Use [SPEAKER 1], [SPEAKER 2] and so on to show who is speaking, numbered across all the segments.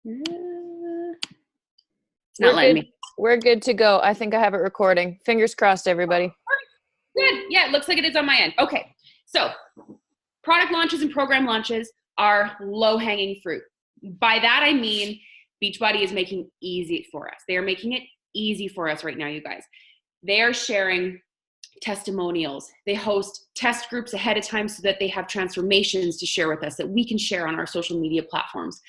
[SPEAKER 1] It's not letting me.
[SPEAKER 2] We're good to go. I think I have it recording. Fingers crossed, everybody.
[SPEAKER 1] Good. Yeah, it looks like it is on my end. Okay. So product launches and program launches are low-hanging fruit. By that, I mean Beachbody is making easy for us. They are making it easy for us right now, you guys. They are sharing testimonials. They host test groups ahead of time so that they have transformations to share with us that we can share on our social media platforms.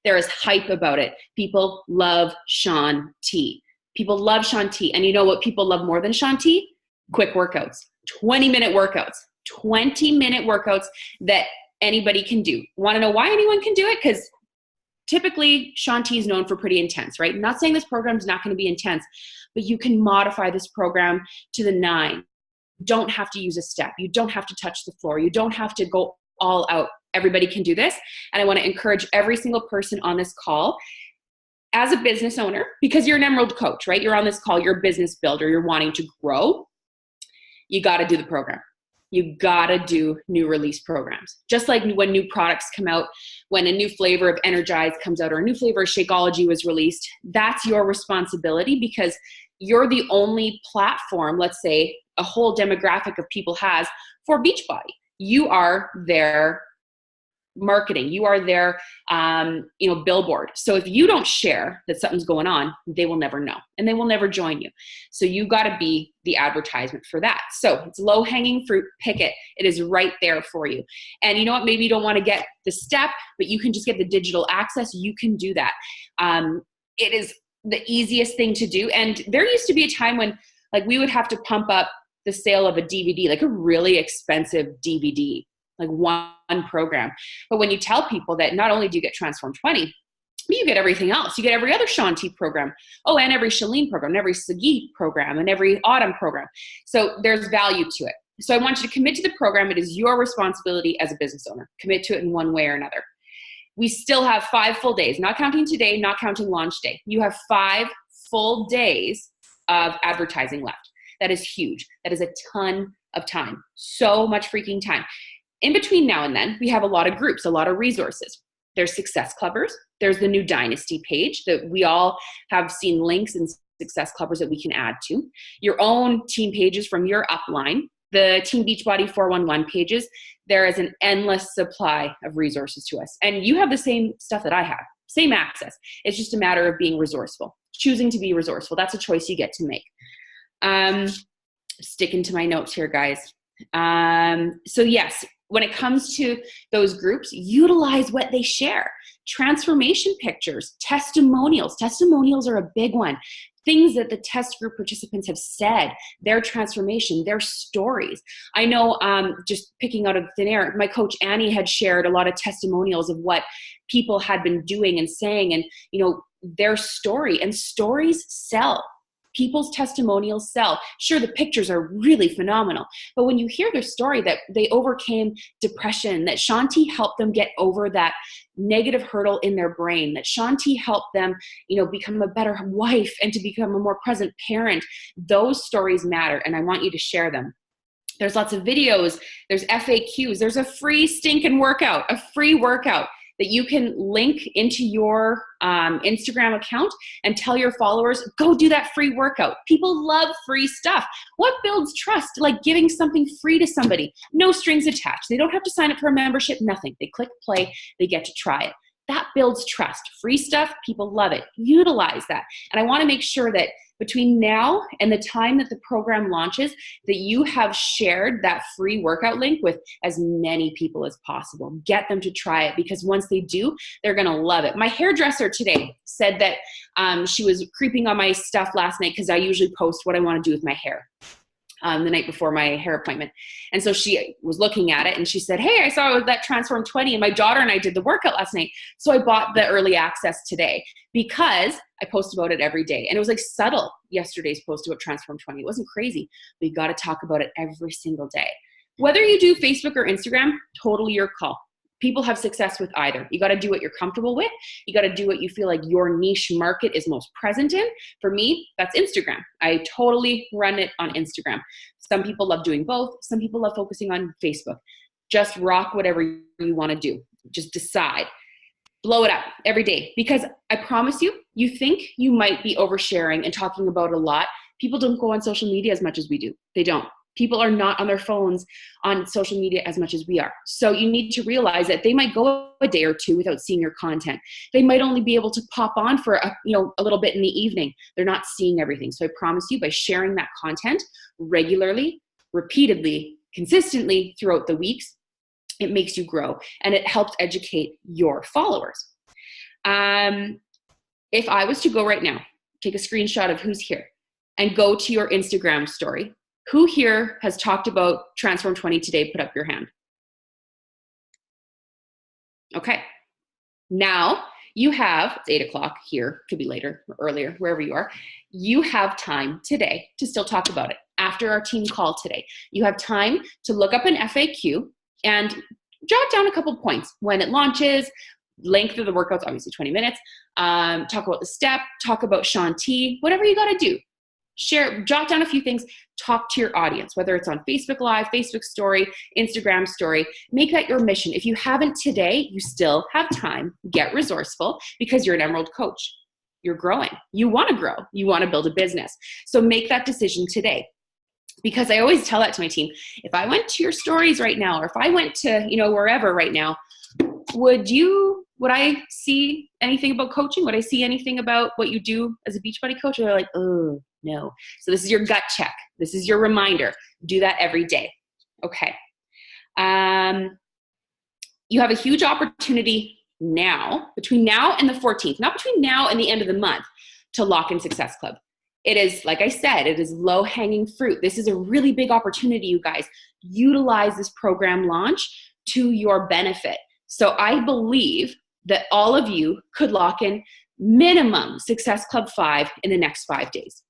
[SPEAKER 1] There is hype about it. People love Shaun T. People love Shaun T. And you know what people love more than Shaun T? Quick workouts, 20-minute workouts, 20-minute workouts that anybody can do. Want to know why anyone can do it? Because typically Shaun T is known for pretty intense, right? I'm not saying this program is not going to be intense, but you can modify this program to the 9. You don't have to use a step. You don't have to touch the floor. You don't have to go all out. Everybody can do this. And I want to encourage every single person on this call as a business owner, because you're an Emerald coach, right? You're on this call, you're a business builder, you're wanting to grow. You got to do the program. You got to do new release programs. Just like when new products come out, when a new flavor of Energize comes out or a new flavor of Shakeology was released, that's your responsibility because you're the only platform, let's say, a whole demographic of people has for Beachbody. You are their marketing. You are their, billboard. So if you don't share that something's going on, they will never know and they will never join you. So you got to be the advertisement for that. So it's low hanging fruit. Pick it. It is right there for you. And you know what? Maybe you don't want to get the step, but you can just get the digital access. You can do that. It is the easiest thing to do. And there used to be a time when like we would have to pump up the sale of a DVD, like a really expensive DVD, like one program. But when you tell people that not only do you get Transform 20, but you get everything else. You get every other Shaun T program. Oh, and every Shalene program, and every Sagi program, and every Autumn program. So there's value to it. So I want you to commit to the program. It is your responsibility as a business owner. Commit to it in one way or another. We still have 5 full days, not counting today, not counting launch day. You have 5 full days of advertising left. That is huge. That is a ton of time. So much freaking time. In between now and then, we have a lot of groups, a lot of resources. There's Success Clubbers. There's the new Dynasty page that we all have seen links in Success Clubbers that we can add to. Your own team pages from your upline. The Team Beachbody 411 pages. There is an endless supply of resources to us. And you have the same stuff that I have, same access. It's just a matter of being resourceful, choosing to be resourceful. That's a choice you get to make. Sticking to my notes here, guys. So yes, when it comes to those groups, utilize what they share. Transformation pictures, testimonials. Testimonials are a big one. Things that the test group participants have said, their transformation, their stories. I know, just picking out of thin air, my coach Annie had shared a lot of testimonials of what people had been doing and saying and, their story, and stories sell. People's testimonials sell. Sure, the pictures are really phenomenal, but when you hear their story that they overcame depression, that Shaun T helped them get over that negative hurdle in their brain, that Shaun T helped them, become a better wife and to become a more present parent, those stories matter, and I want you to share them. There's lots of videos, there's FAQs, there's a free stinking workout, a free workout that you can link into your Instagram account and tell your followers, go do that free workout. People love free stuff. What builds trust? Like giving something free to somebody, no strings attached. They don't have to sign up for a membership, nothing. They click play, they get to try it. That builds trust. Free stuff, people love it. Utilize that. And I want to make sure that between now and the time that the program launches, that you have shared that free workout link with as many people as possible. Get them to try it, because once they do, they're going to love it. My hairdresser today said that she was creeping on my stuff last night because I usually post what I want to do with my hair the night before my hair appointment. And so she was looking at it and she said, hey, I saw that Transform 20 and my daughter and I did the workout last night. So I bought the early access today because I post about it every day. And it was like subtle, yesterday's post about Transform 20. It wasn't crazy, but you got to talk about it every single day. Whether you do Facebook or Instagram, totally your call. People have success with either. You got to do what you're comfortable with. You got to do what you feel like your niche market is most present in. For me, that's Instagram. I totally run it on Instagram. Some people love doing both. Some people love focusing on Facebook. Just rock whatever you want to do. Just decide. Blow it up every day, because I promise you, you think you might be oversharing and talking about a lot. People don't go on social media as much as we do. They don't. People are not on their phones on social media as much as we are. So you need to realize that they might go a day or two without seeing your content. They might only be able to pop on for a little bit in the evening. They're not seeing everything. So I promise you, by sharing that content regularly, repeatedly, consistently throughout the weeks, it makes you grow and it helps educate your followers. If I was to go right now, take a screenshot of who's here and go to your Instagram story, who here has talked about Transform 20 today? Put up your hand. Okay. Now you have, it's 8 o'clock here, could be later or earlier, wherever you are. You have time today to still talk about it. After our team call today, you have time to look up an FAQ and jot down a couple points. When it launches, length of the workouts, obviously 20 minutes, talk about the step, talk about Shanti, whatever you got to do. Share, jot down a few things, talk to your audience, whether it's on Facebook Live, Facebook Story, Instagram Story. Make that your mission. If you haven't today, you still have time. Get resourceful, because you're an Emerald coach. You're growing. You want to grow. You want to build a business. So make that decision today. Because I always tell that to my team. If I went to your stories right now, or if I went to, wherever right now, would I see anything about coaching? Would I see anything about what you do as a Beachbody coach? Or they're like, oh, no. So this is your gut check. This is your reminder. Do that every day. Okay. You have a huge opportunity now, between now and the 14th, not between now and the end of the month, to lock in Success Club. It is, like I said, it is low-hanging fruit. This is a really big opportunity, you guys. Utilize this program launch to your benefit. So I believe that all of you could lock in minimum Success Club 5 in the next 5 days.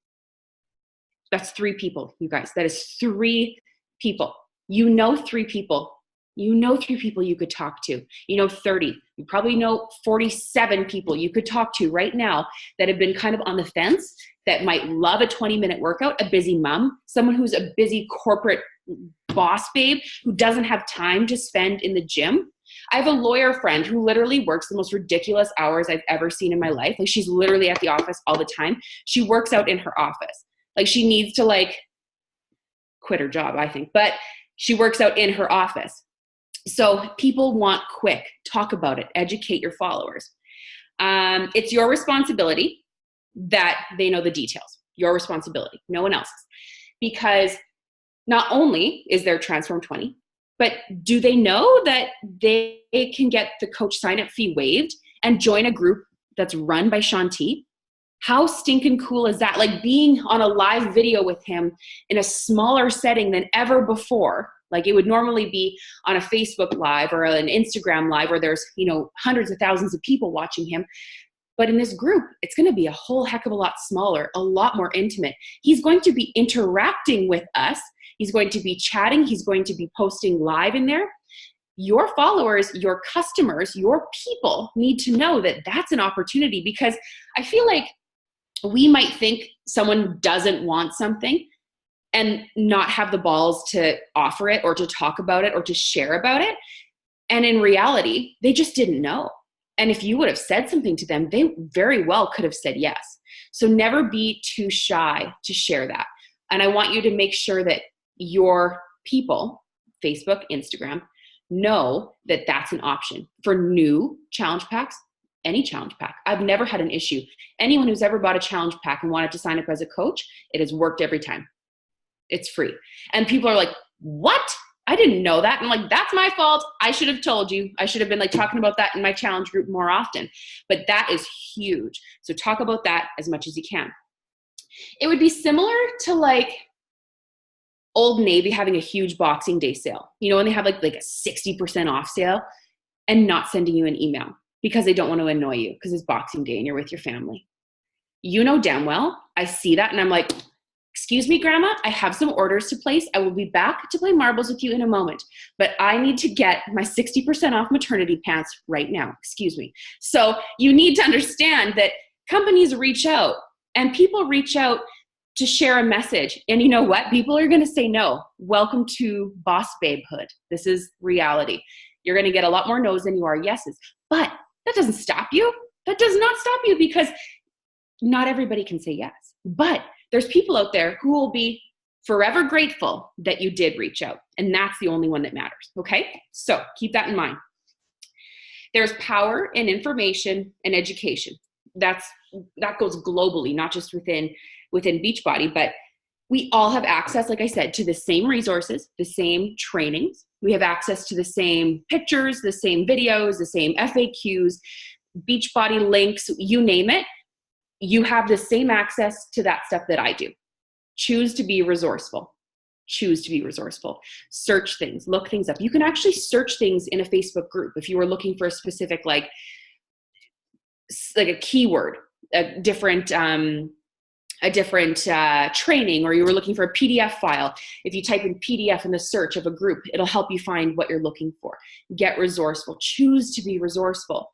[SPEAKER 1] That's 3 people, you guys. That is 3 people. 3 people. 3 people you could talk to. 30. You probably know 47 people you could talk to right now that have been kind of on the fence, that might love a 20-minute workout, a busy mom, someone who's a busy corporate boss babe who doesn't have time to spend in the gym. I have a lawyer friend who literally works the most ridiculous hours I've ever seen in my life. Like, she's literally at the office all the time. She works out in her office. Like, she needs to quit her job, I think, but she works out in her office. So people want quick. Talk about it. Educate your followers. It's your responsibility that they know the details. Your responsibility, no one else's. Because not only is there Transform 20, but do they know that they can get the coach sign-up fee waived and join a group that's run by Shanti? How stinking cool is that? Like, being on a live video with him in a smaller setting than ever before. Like, it would normally be on a Facebook Live or an Instagram Live where there's, hundreds of thousands of people watching him. But in this group, it's going to be a whole heck of a lot smaller, a lot more intimate. He's going to be interacting with us. He's going to be chatting. He's going to be posting live in there. Your followers, your customers, your people need to know that that's an opportunity, because I feel like we might think someone doesn't want something and not have the balls to offer it or to talk about it or to share about it. And in reality, they just didn't know. And if you would have said something to them, they very well could have said yes. So never be too shy to share that. And I want you to make sure that your people, Facebook, Instagram, know that that's an option for new challenge packs, any challenge pack. I've never had an issue. Anyone who's ever bought a challenge pack and wanted to sign up as a coach, it has worked every time. It's free. And people are like, what? I didn't know that. And I'm like, that's my fault. I should have told you. I should have been talking about that in my challenge group more often. But that is huge. So talk about that as much as you can. It would be similar to Old Navy having a huge Boxing Day sale. When they have a 60% off sale and not sending you an email because they don't want to annoy you because it's Boxing Day and you're with your family. Damn well, I see that and I'm like, excuse me, Grandma, I have some orders to place. I will be back to play marbles with you in a moment, but I need to get my 60% off maternity pants right now. Excuse me. So you need to understand that companies reach out and people reach out to share a message. And you know what? People are going to say no. Welcome to boss babehood. This is reality. You're going to get a lot more no's than you are yeses, but That doesn't stop you. That does not stop you, because not everybody can say yes. But there's people out there who will be forever grateful that you did reach out. And that's the only one that matters. Okay? So keep that in mind. There's power in information and education. That goes globally, not just within Beachbody, but we all have access, like I said, to the same resources, the same trainings. We have access to the same pictures, the same videos, the same FAQs, Beachbody links, you name it. You have the same access to that stuff that I do. Choose to be resourceful. Choose to be resourceful. Search things, look things up. You can actually search things in a Facebook group if you were looking for a specific, like a keyword, a different training, or you were looking for a PDF file. If you type in PDF in the search of a group, it'll help you find what you're looking for. Get resourceful. Choose to be resourceful.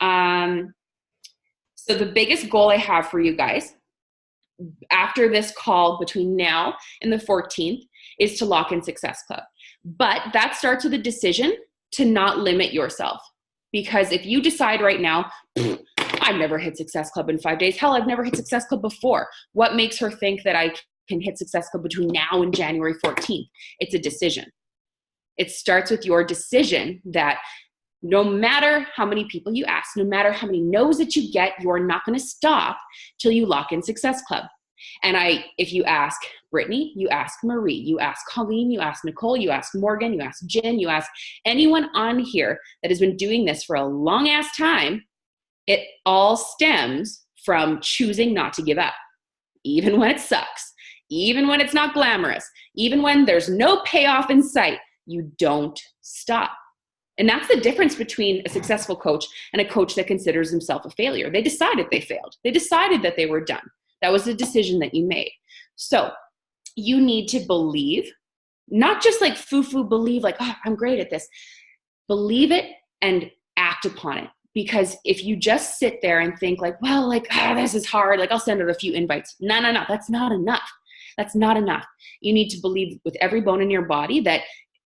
[SPEAKER 1] So the biggest goal I have for you guys after this call between now and the 14th is to lock in Success Club. But that starts with a decision to not limit yourself. Because if you decide right now, I've never hit Success Club in 5 days. Hell, I've never hit Success Club before. What makes her think that I can hit Success Club between now and January 14th? It's a decision. It starts with your decision that no matter how many people you ask, no matter how many no's that you get, you're not going to stop till you lock in Success Club. And if you ask Brittany, you ask Marie, you ask Colleen, you ask Nicole, you ask Morgan, you ask Jen, you ask anyone on here that has been doing this for a long ass time, it all stems from choosing not to give up. Even when it sucks, even when it's not glamorous, even when there's no payoff in sight, you don't stop. And that's the difference between a successful coach and a coach that considers himself a failure. They decided they failed. They decided that they were done. That was the decision that you made. So you need to believe, not just like foo-foo believe, like, oh, I'm great at this. Believe it and act upon it. Because if you just sit there and think like, well, like, this is hard, like I'll send out a few invites. No, that's not enough. That's not enough. You need to believe with every bone in your body that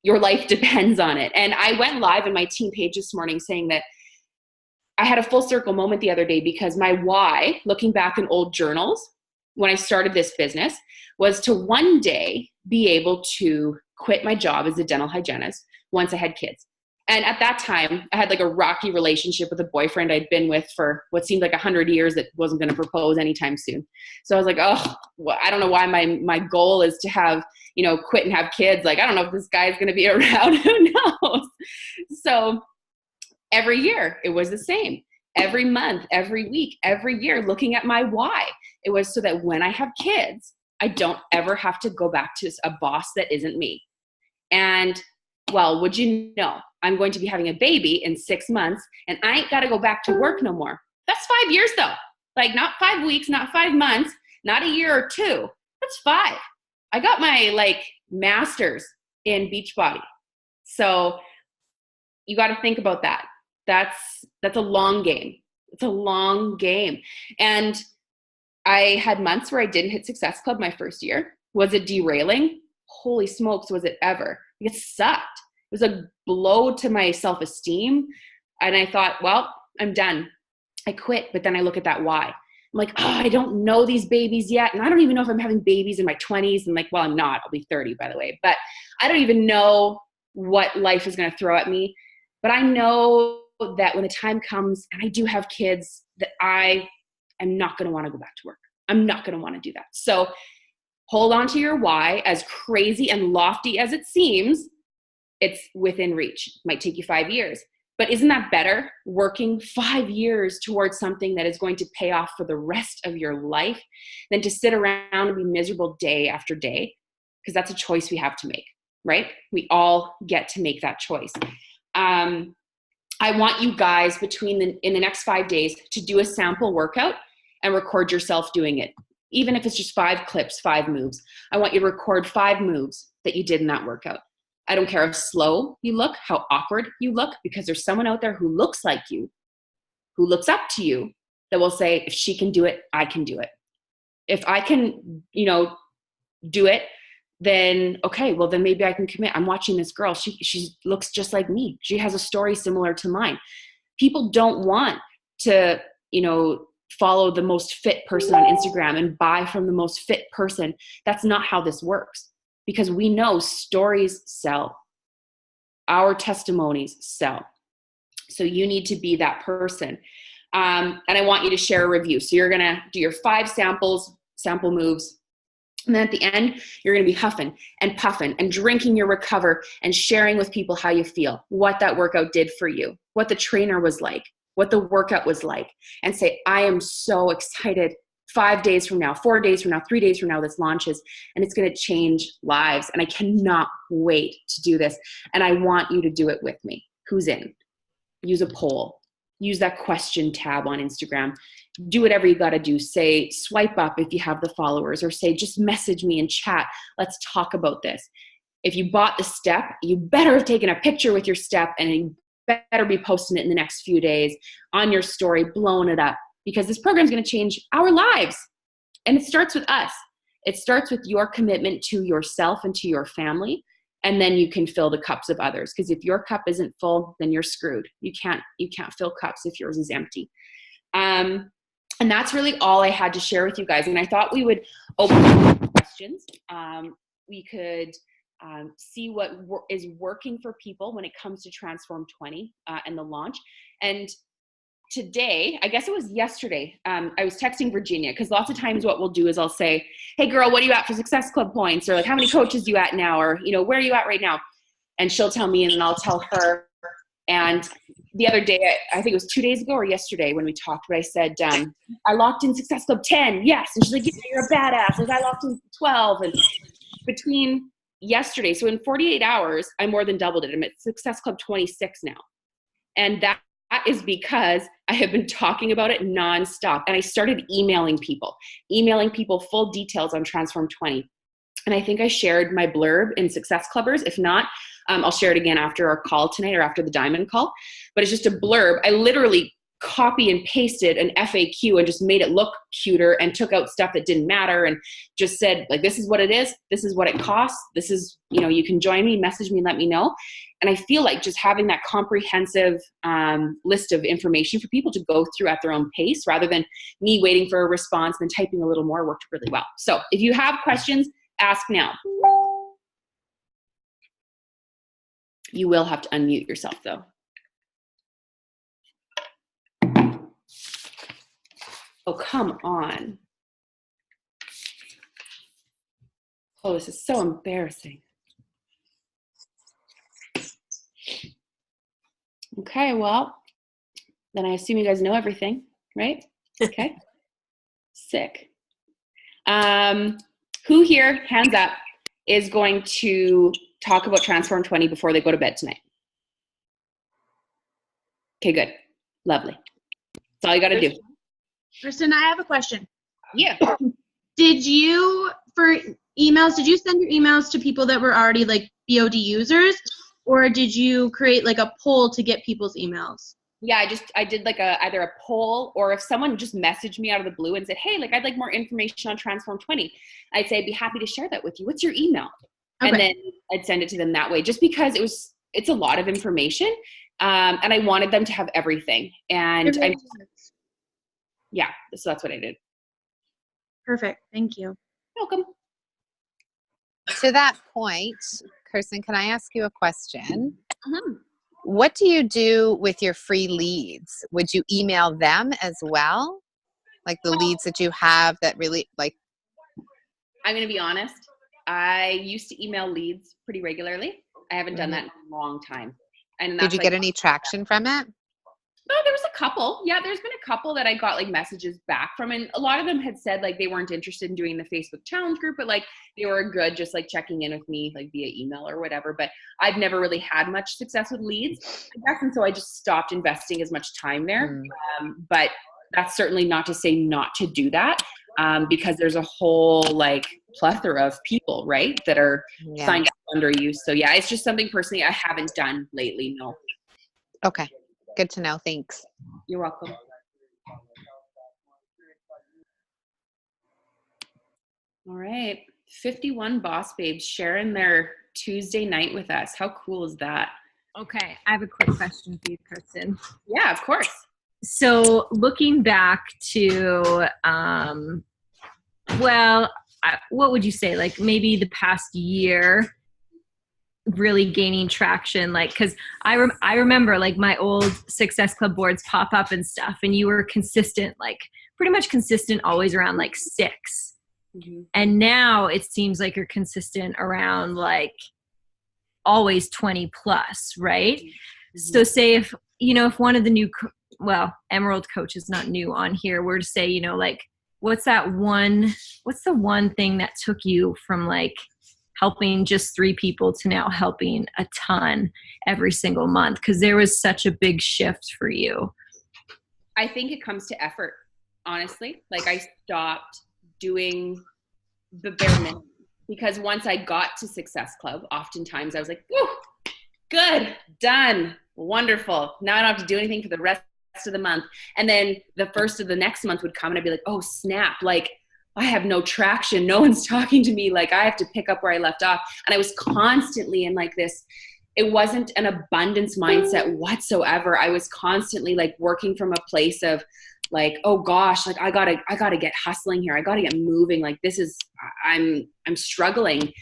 [SPEAKER 1] your life depends on it. And I went live in my team page this morning saying that I had a full circle moment the other day, because my why, looking back in old journals when I started this business, was to one day be able to quit my job as a dental hygienist once I had kids. And at that time, I had like a rocky relationship with a boyfriend I'd been with for what seemed like 100 years that wasn't going to propose anytime soon. So I was like, oh, well, I don't know why my goal is to have, quit and have kids. Like, I don't know if this guy's going to be around. Who knows? So every year it was the same. Every month, every week, every year, looking at my why. It was so that when I have kids, I don't ever have to go back to a boss that isn't me. And well, would you know, I'm going to be having a baby in 6 months and I ain't got to go back to work no more. That's 5 years though. Like not 5 weeks, not 5 months, not a year or two. That's 5. I got my master's in Beachbody. So you got to think about that. That's a long game. It's a long game. And I had months where I didn't hit Success Club my first year. Was it derailing? Holy smokes, was it ever? It sucked. It was a blow to my self-esteem. And I thought, well, I'm done. I quit. But then I look at that why. I'm like, I don't know these babies yet. And I don't even know if I'm having babies in my 20s. And well, I'm not. I'll be 30, by the way. But I don't even know what life is going to throw at me. But I know that when the time comes and I do have kids, that I am not going to want to go back to work. I'm not going to want to do that. So hold on to your why. As crazy and lofty as it seems, it's within reach. It might take you 5 years. But isn't that better? Working 5 years towards something that is going to pay off for the rest of your life than to sit around and be miserable day after day, because that's a choice we have to make, right? We all get to make that choice. I want you guys in the next 5 days to do a sample workout and record yourself doing it. Even if it's just 5 clips, 5 moves. I want you to record 5 moves that you did in that workout. I don't care how slow you look, how awkward you look, because there's someone out there who looks like you, who looks up to you, that will say, if she can do it, I can do it. If I can, do it, then okay, well then maybe I can commit. I'm watching this girl. She looks just like me. She has a story similar to mine. People don't want to, follow the most fit person on Instagram and buy from the most fit person. That's not how this works, because we know stories sell. Our testimonies sell. So you need to be that person. And I want you to share a review. So you're going to do your 5 sample moves. And then at the end, you're going to be huffing and puffing and drinking your Recover and sharing with people how you feel, what that workout did for you, what the trainer was like, what the workout was like, and say, I am so excited. 5 days from now, 4 days from now, 3 days from now, this launches, and it's going to change lives. And I cannot wait to do this. And I want you to do it with me. Who's in? Use a poll. Use that question tab on Instagram. Do whatever you got to do. Say, swipe up if you have the followers, or say, just message me in chat. Let's talk about this. If you bought the step, you better have taken a picture with your step, and you better be posting it in the next few days on your story, blowing it up, because this program is going to change our lives. And it starts with us. It starts with your commitment to yourself and to your family. And then you can fill the cups of others. Because if your cup isn't full, then you're screwed. You can't fill cups if yours is empty. And that's really all I had to share with you guys. And I thought we would open up questions. We could see what is working for people when it comes to Transform 20 and the launch. And today, I guess it was yesterday, I was texting Virginia, because lots of times what we'll do is I'll say, hey girl, what are you at for Success Club points? Or like, how many coaches you at now? Or, where are you at right now? And she'll tell me, and then I'll tell her. And the other day, I think it was 2 days ago or yesterday when we talked, but I said, I locked in Success Club 10. Yes. And she's like, yeah, you're a badass. Like, I locked in 12. And between yesterday, so in 48 hours, I more than doubled it. I'm at Success Club 26 now. And that is because I have been talking about it nonstop. And I started emailing people full details on Transform 20. And I think I shared my blurb in Success Clubbers. If not, I'll share it again after our call tonight, or after the Diamond call. But it's just a blurb. I literally copy and pasted an FAQ and just made it look cuter, and took out stuff that didn't matter, and just said, like, this is what it is. This is what it costs. This is, you can join me, message me, let me know. And I feel like just having that comprehensive list of information for people to go through at their own pace, rather than me waiting for a response and then typing a little more, worked really well. So if you have questions, ask now. You will have to unmute yourself though. Oh, come on. Oh, this is so embarrassing. Okay, well, then I assume you guys know everything, right? Okay. Sick. Who here, hands up, is going to talk about Transform 20 before they go to bed tonight? Okay, good. Lovely. That's all you got to do.
[SPEAKER 3] Krystin, I have a question.
[SPEAKER 1] Yeah.
[SPEAKER 3] Did you, for emails, did you send your emails to people that were already like BOD users, or did you create like a poll to get people's emails?
[SPEAKER 1] Yeah, I did like either a poll, or if someone just messaged me out of the blue and said, hey, like, I'd like more information on Transform 20, I'd say, I'd be happy to share that with you. What's your email? Okay. And then I'd send it to them that way, just because it's a lot of information. And I wanted them to have everything. And yeah, so that's what I did.
[SPEAKER 3] Perfect. Thank you.
[SPEAKER 1] Welcome.
[SPEAKER 4] To that point, Krystin, can I ask you a question?
[SPEAKER 1] Uh-huh.
[SPEAKER 4] What do you do with your free leads? Would you email them as well? Like the leads that you have that really like?
[SPEAKER 1] I'm going to be honest. I used to email leads pretty regularly. I haven't done that in a long time. And
[SPEAKER 4] did you get any traction from it?
[SPEAKER 1] No, there was a couple. Yeah, there's been a couple that I got like messages back from, and a lot of them had said like they weren't interested in doing the Facebook challenge group, but like they were good just like checking in with me like via email or whatever. But I've never really had much success with leads, I guess, and so I just stopped investing as much time there. But that's certainly not to say not to do that, because there's a whole like plethora of people, right, that are signed up under you. So yeah, it's just something personally I haven't done lately. No.
[SPEAKER 4] Okay. Good to know. Thanks.
[SPEAKER 1] You're welcome. All right. 51 boss babes sharing their Tuesday night with us. How cool is that?
[SPEAKER 5] Okay, I have a quick question for you, Kristen.
[SPEAKER 1] Yeah, of course.
[SPEAKER 5] So looking back to, what would you say, like maybe the past year really gaining traction? Like, cause I remember like my old Success Club boards pop up and stuff, and you were consistent, like pretty much consistent always around like 6.
[SPEAKER 1] Mm-hmm.
[SPEAKER 5] And now it seems like you're consistent around like always 20 plus, right?
[SPEAKER 1] Mm-hmm.
[SPEAKER 5] So say if one of the new, Emerald Coach is not new on here, were to say, like, what's the one thing that took you from like helping just 3 people to now helping a ton every single month? Because there was such a big shift for you.
[SPEAKER 1] I think it comes to effort, honestly. Like I stopped doing the bare minimum, because once I got to Success Club, oftentimes I was like, whew, good, done, wonderful. Now I don't have to do anything for the rest of the month. And then the first of the next month would come and I'd be like, oh snap, like I have no traction. No one's talking to me. Like I have to pick up where I left off. And I was constantly in like this, it wasn't an abundance mindset whatsoever. I was constantly like working from a place of like, oh gosh, like I gotta get hustling here. I gotta get moving. Like this is, I'm struggling.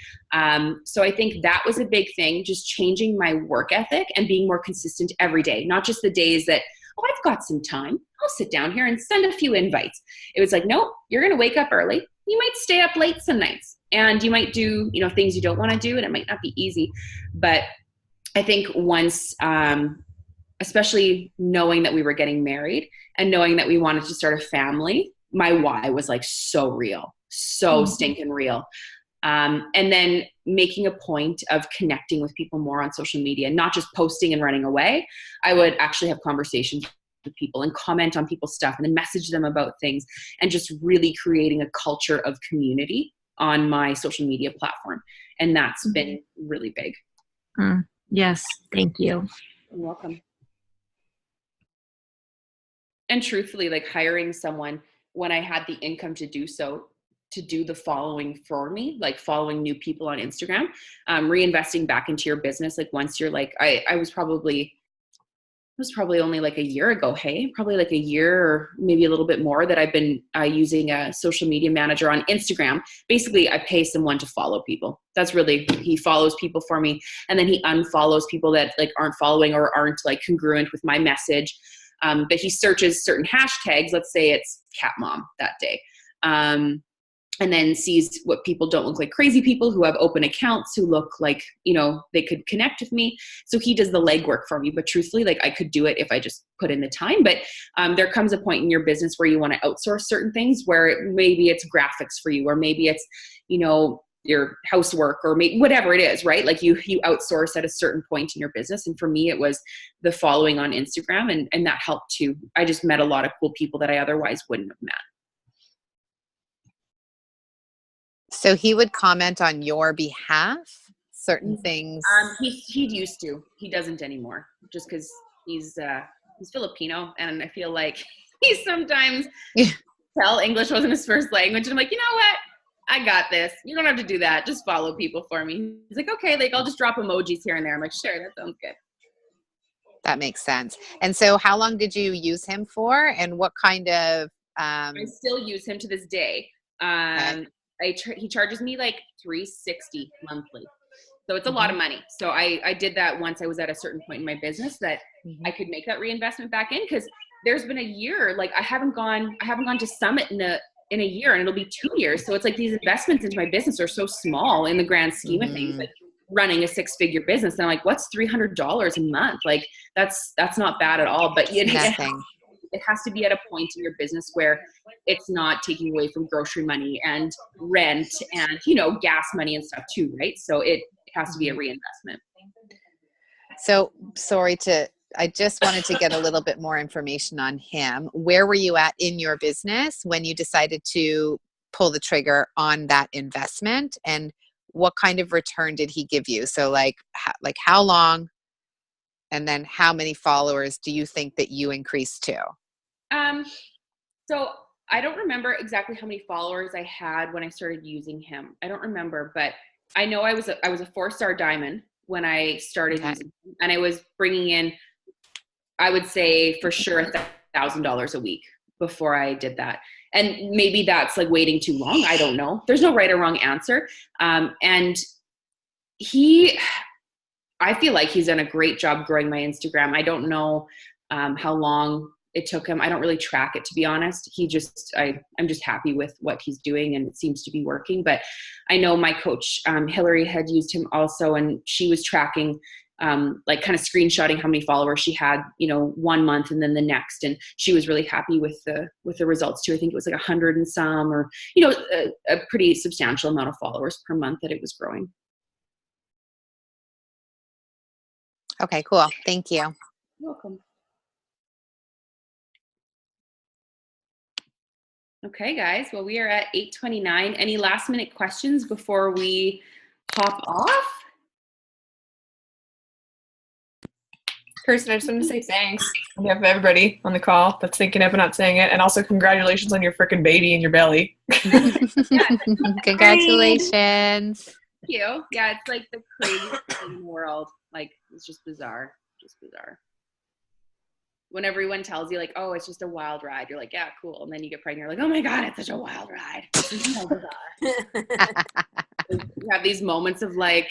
[SPEAKER 1] So I think that was a big thing, just changing my work ethic and being more consistent every day, not just the days that, oh, I've got some time, I'll sit down here and send a few invites. It was like, nope, you're going to wake up early. You might stay up late some nights, and you might do, things you don't want to do, and it might not be easy. But I think once, especially knowing that we were getting married and knowing that we wanted to start a family, my why was like so real, so stinking real. And then making a point of connecting with people more on social media, not just posting and running away. I would actually have conversations with people and comment on people's stuff and then message them about things, and just really creating a culture of community on my social media platform. And that's been really big.
[SPEAKER 5] Yes. Thank you.
[SPEAKER 1] You're welcome. And truthfully, like hiring someone when I had the income to do so, to do the following for me, like following new people on Instagram, reinvesting back into your business. Like once you're like, it was probably only like a year ago, probably like a year or maybe a little bit more, that I've been using a social media manager on Instagram. Basically, I pay someone to follow people. That's really, he follows people for me, and then he unfollows people that like aren't following or aren't like congruent with my message. But he searches certain hashtags. Let's say it's cat mom that day. And then sees what people don't look like crazy people who have open accounts, who look like, they could connect with me. So he does the legwork for me. But truthfully, like I could do it if I just put in the time. But there comes a point in your business where you want to outsource certain things, where maybe it's graphics for you, or maybe it's, your housework, or maybe whatever it is, right? Like you outsource at a certain point in your business. And for me, it was the following on Instagram, and that helped too. I just met a lot of cool people that I otherwise wouldn't have met.
[SPEAKER 4] So he would comment on your behalf, certain things.
[SPEAKER 1] He used to. He doesn't anymore, just because he's Filipino, and I feel like he sometimes tell English wasn't his first language. And I'm like, you know what? I got this. You don't have to do that. Just follow people for me. He's like, okay, like I'll just drop emojis here and there. I'm like, sure, that sounds good.
[SPEAKER 4] That makes sense. And so how long did you use him for, and what kind of
[SPEAKER 1] I still use him to this day. He charges me like $360 monthly. So it's a lot of money. So I did that once I was at a certain point in my business that I could make that reinvestment back in, because there's been a year, like I haven't gone to Summit in a year, and it'll be 2 years. So it's like these investments into my business are so small in the grand scheme of things, like running a 6-figure business. And I'm like, what's $300 a month? Like that's not bad at all. But it has to be at a point in your business where it's not taking away from grocery money and rent and, gas money and stuff too, right? So it has to be a reinvestment.
[SPEAKER 4] So I just wanted to get a little bit more information on him. Where were you at in your business when you decided to pull the trigger on that investment, and what kind of return did he give you? So like how long, and then how many followers do you think that you increased to?
[SPEAKER 1] So I don't remember exactly how many followers I had when I started using him. I don't remember, but I know I was a 4-star diamond when I started
[SPEAKER 4] Okay.
[SPEAKER 1] using them. And I was bringing in, I would say for sure $1,000 a week before I did that. And maybe that's like waiting too long. I don't know. There's no right or wrong answer. And I feel like he's done a great job growing my Instagram. I don't know how long it took him. I don't really track it, to be honest. I'm just happy with what he's doing, and it seems to be working. But I know my coach, Hillary, had used him also, and she was tracking, like kind of screenshotting how many followers she had, 1 month and then the next. And she was really happy with the results too. I think it was like 100 and some, or, a pretty substantial amount of followers per month that it was growing.
[SPEAKER 4] Okay, cool. Thank you.
[SPEAKER 1] You're welcome. Okay, guys. Well, we are at 8:29. Any last minute questions before we hop off?
[SPEAKER 6] Krystin, I just want to say thanks on behalf of everybody on the call that's thinking of and not saying it. And also congratulations on your freaking baby in your belly.
[SPEAKER 4] Congratulations.
[SPEAKER 1] Thank you. Yeah, it's like the craziest thing in the world. Like, it's just bizarre. When everyone tells you, like, oh, it's just a wild ride, you're like, yeah, cool. And then you get pregnant, you're like, oh my God, it's such a wild ride. It's so bizarre. You have these moments of like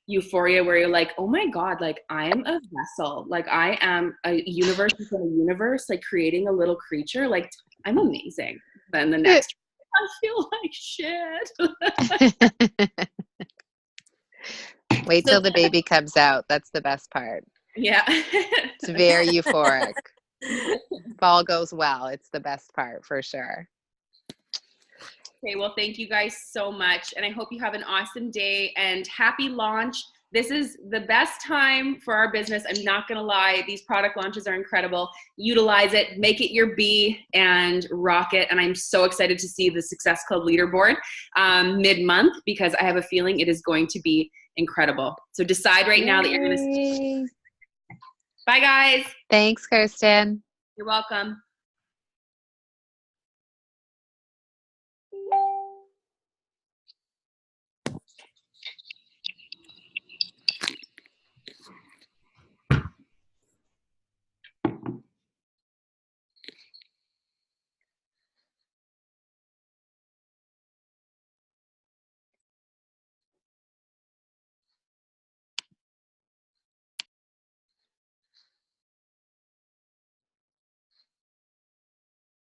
[SPEAKER 1] euphoria where you're like, oh my God, like I am a vessel. Like I am a universe within a universe, like creating a little creature. Like I'm amazing. Then the next, I feel like shit.
[SPEAKER 4] Wait till the baby comes out. That's the best part.
[SPEAKER 1] Yeah.
[SPEAKER 4] It's very euphoric. If all goes well, it's the best part for sure.
[SPEAKER 1] Okay, well, thank you guys so much. And I hope you have an awesome day and happy launch. This is the best time for our business. I'm not going to lie. These product launches are incredible. Utilize it, make it your B, and rock it. And I'm so excited to see the Success Club leaderboard mid-month, because I have a feeling it is going to be incredible. So decide right now that you're going to. Bye, guys.
[SPEAKER 4] Thanks, Krystin.
[SPEAKER 1] You're welcome.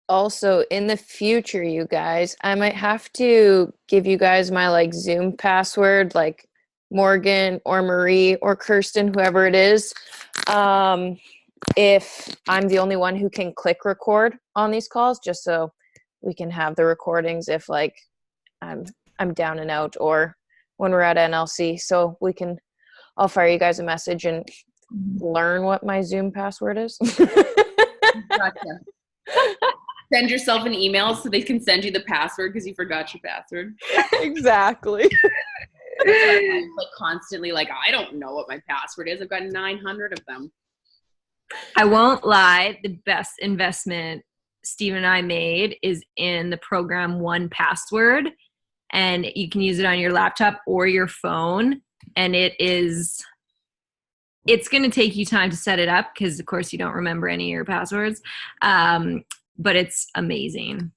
[SPEAKER 2] Also, in the future, you guys, I might have to give you guys my like Zoom password, like Morgan or Marie or Krystin, whoever it is. If I'm the only one who can click record on these calls, just so we can have the recordings if like I'm down and out, or when we're at NLC, so I'll fire you guys a message and learn what my Zoom password is.
[SPEAKER 1] Gotcha. Send yourself an email so they can send you the password because you forgot your password.
[SPEAKER 2] Exactly.
[SPEAKER 1] I'm like constantly like, I don't know what my password is. I've got 900 of them.
[SPEAKER 5] I won't lie. The best investment Steve and I made is in the program 1Password, and you can use it on your laptop or your phone. And it's going to take you time to set it up because, of course, you don't remember any of your passwords. But it's amazing.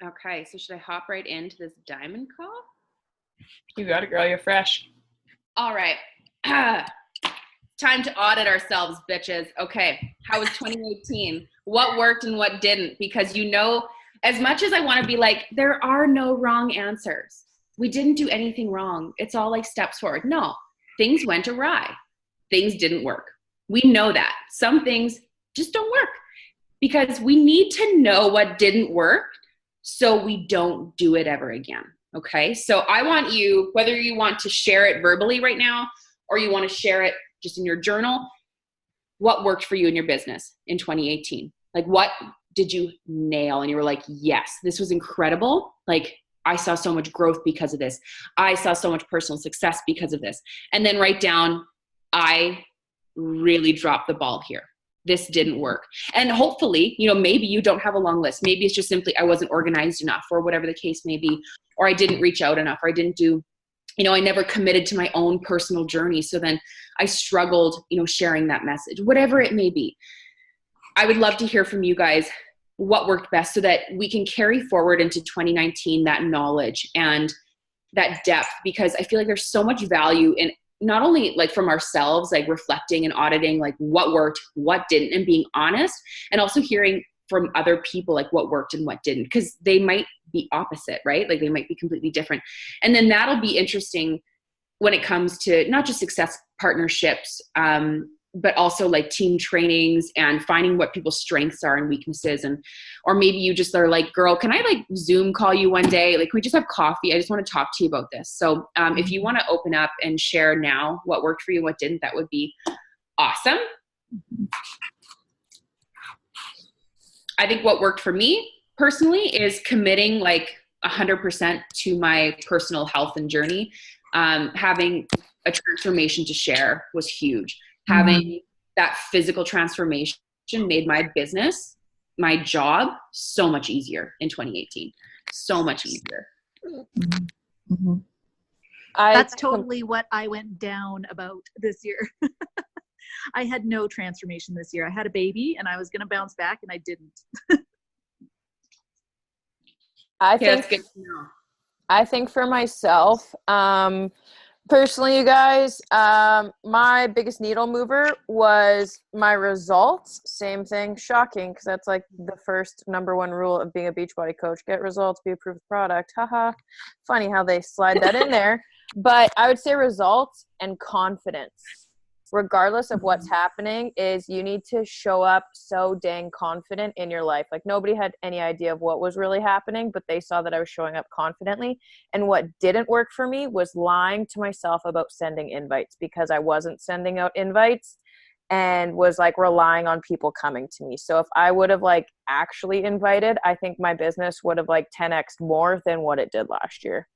[SPEAKER 1] Okay, so should I hop right into this diamond call?
[SPEAKER 6] You got it, girl. You're fresh.
[SPEAKER 1] All right. Time to audit ourselves, bitches. Okay, how was 2018? What worked and what didn't? Because as much as I want to be like, there are no wrong answers. We didn't do anything wrong. It's all like steps forward. No, things went awry. Things didn't work. We know that. Some things just don't work because we need to know what didn't work so we don't do it ever again. Okay. So I want you, whether you want to share it verbally right now or you want to share it just in your journal, what worked for you in your business in 2018? Like what did you nail? And you were like, yes, this was incredible. Like I saw so much growth because of this. I saw so much personal success because of this. And then write down, I really dropped the ball here. This didn't work. And hopefully, maybe you don't have a long list. Maybe it's just simply I wasn't organized enough or whatever the case may be, or I didn't reach out enough, or I didn't do I never committed to my own personal journey. So then I struggled, sharing that message, whatever it may be. I would love to hear from you guys what worked best so that we can carry forward into 2019 that knowledge and that depth, because I feel like there's so much value in not only like from ourselves, like reflecting and auditing like what worked, what didn't, and being honest, and also hearing from other people like what worked and what didn't, because they might be opposite, right? Like they might be completely different. And then that'll be interesting when it comes to not just success partnerships, but also like team trainings and finding what people's strengths are and weaknesses. Or maybe you just are like, girl, can I like Zoom call you one day? Like, can we just have coffee? I just want to talk to you about this. So if you want to open up and share now what worked for you and what didn't, that would be awesome. I think what worked for me personally is committing like 100% to my personal health and journey. Having a transformation to share was huge. Having that physical transformation made my business, my job, so much easier in 2018. So much easier.
[SPEAKER 7] That's totally what I went down about this year. I had no transformation this year. I had a baby and I was going to bounce back and I didn't.
[SPEAKER 2] I think for myself, personally, you guys, my biggest needle mover was my results. Same thing, shocking, because that's like the first number one rule of being a Beachbody coach: get results, be approved product. Haha. Funny how they slide that in there. But I would say results and confidence, regardless of what's happening, is you need to show up so dang confident in your life. Like nobody had any idea of what was really happening, but they saw that I was showing up confidently. And what didn't work for me was lying to myself about sending invites, because I wasn't sending out invites and was like relying on people coming to me. So if I would have like actually invited, I think my business would have like 10x more than what it did last year.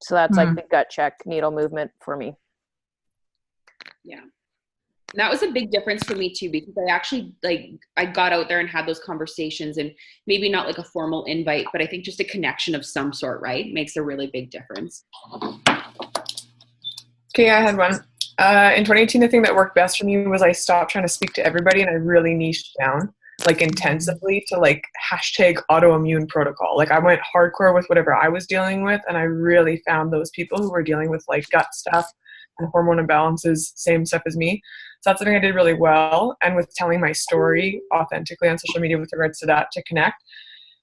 [SPEAKER 2] So that's like the gut check needle movement for me.
[SPEAKER 1] Yeah. And that was a big difference for me too, because I actually I got out there and had those conversations, and maybe not like a formal invite, but I think just a connection of some sort, right? Makes a really big difference.
[SPEAKER 6] Okay, I had one. In 2018, the thing that worked best for me was I stopped trying to speak to everybody and I really niched down like intensively to like #autoimmune protocol. Like I went hardcore with whatever I was dealing with, and I really found those people who were dealing with like gut stuff and hormone imbalances, same stuff as me. So that's something I did really well. And with telling my story authentically on social media with regards to that, to connect,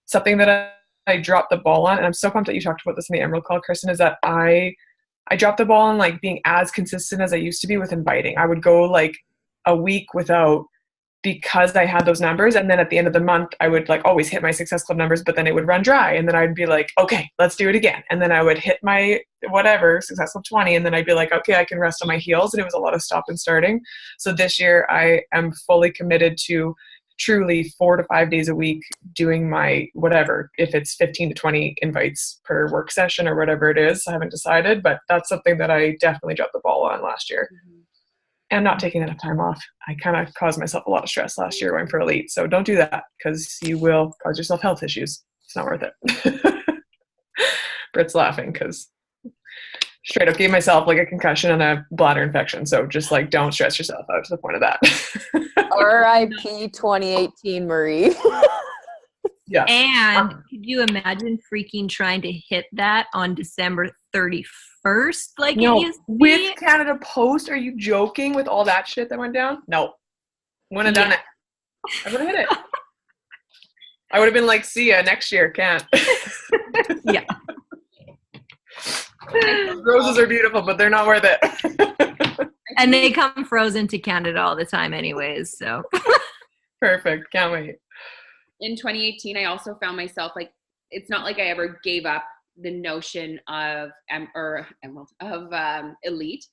[SPEAKER 6] something that I dropped the ball on, and I'm so pumped that you talked about this in the Emerald Call, Krystin, is that I dropped the ball on like being as consistent as I used to be with inviting. I would go like a week without, because I had those numbers. And then at the end of the month, I would like always hit my Success Club numbers, but then it would run dry. And then I'd be like, okay, let's do it again. And then I would hit my whatever, Success Club 20. And then I'd be like, okay, I can rest on my heels. And it was a lot of stop and starting. So this year I am fully committed to truly 4 to 5 days a week doing my whatever, if it's 15 to 20 invites per work session or whatever it is. I haven't decided, but that's something that I definitely dropped the ball on last year. And not taking enough time off. I kind of caused myself a lot of stress last year going for Elite. So don't do that, because you will cause yourself health issues. It's not worth it. Britt's laughing because straight up gave myself like a concussion and a bladder infection. So just like don't stress yourself out to the point of that.
[SPEAKER 2] RIP 2018, Marie.
[SPEAKER 6] Yeah.
[SPEAKER 5] And could you imagine freaking trying to hit that on December 31st? Like
[SPEAKER 6] No,
[SPEAKER 5] it used to
[SPEAKER 6] with
[SPEAKER 5] be?
[SPEAKER 6] Canada Post, are you joking with all that shit that went down? No. Wouldn't have done it. I would have hit it. I would have been like, see ya next year, can't.
[SPEAKER 5] Yeah.
[SPEAKER 6] Roses are beautiful, but they're not worth it.
[SPEAKER 5] And they come frozen to Canada all the time anyways, so.
[SPEAKER 6] Perfect. Can't wait.
[SPEAKER 1] In 2018, I also found myself like, it's not like I ever gave up the notion of Elite,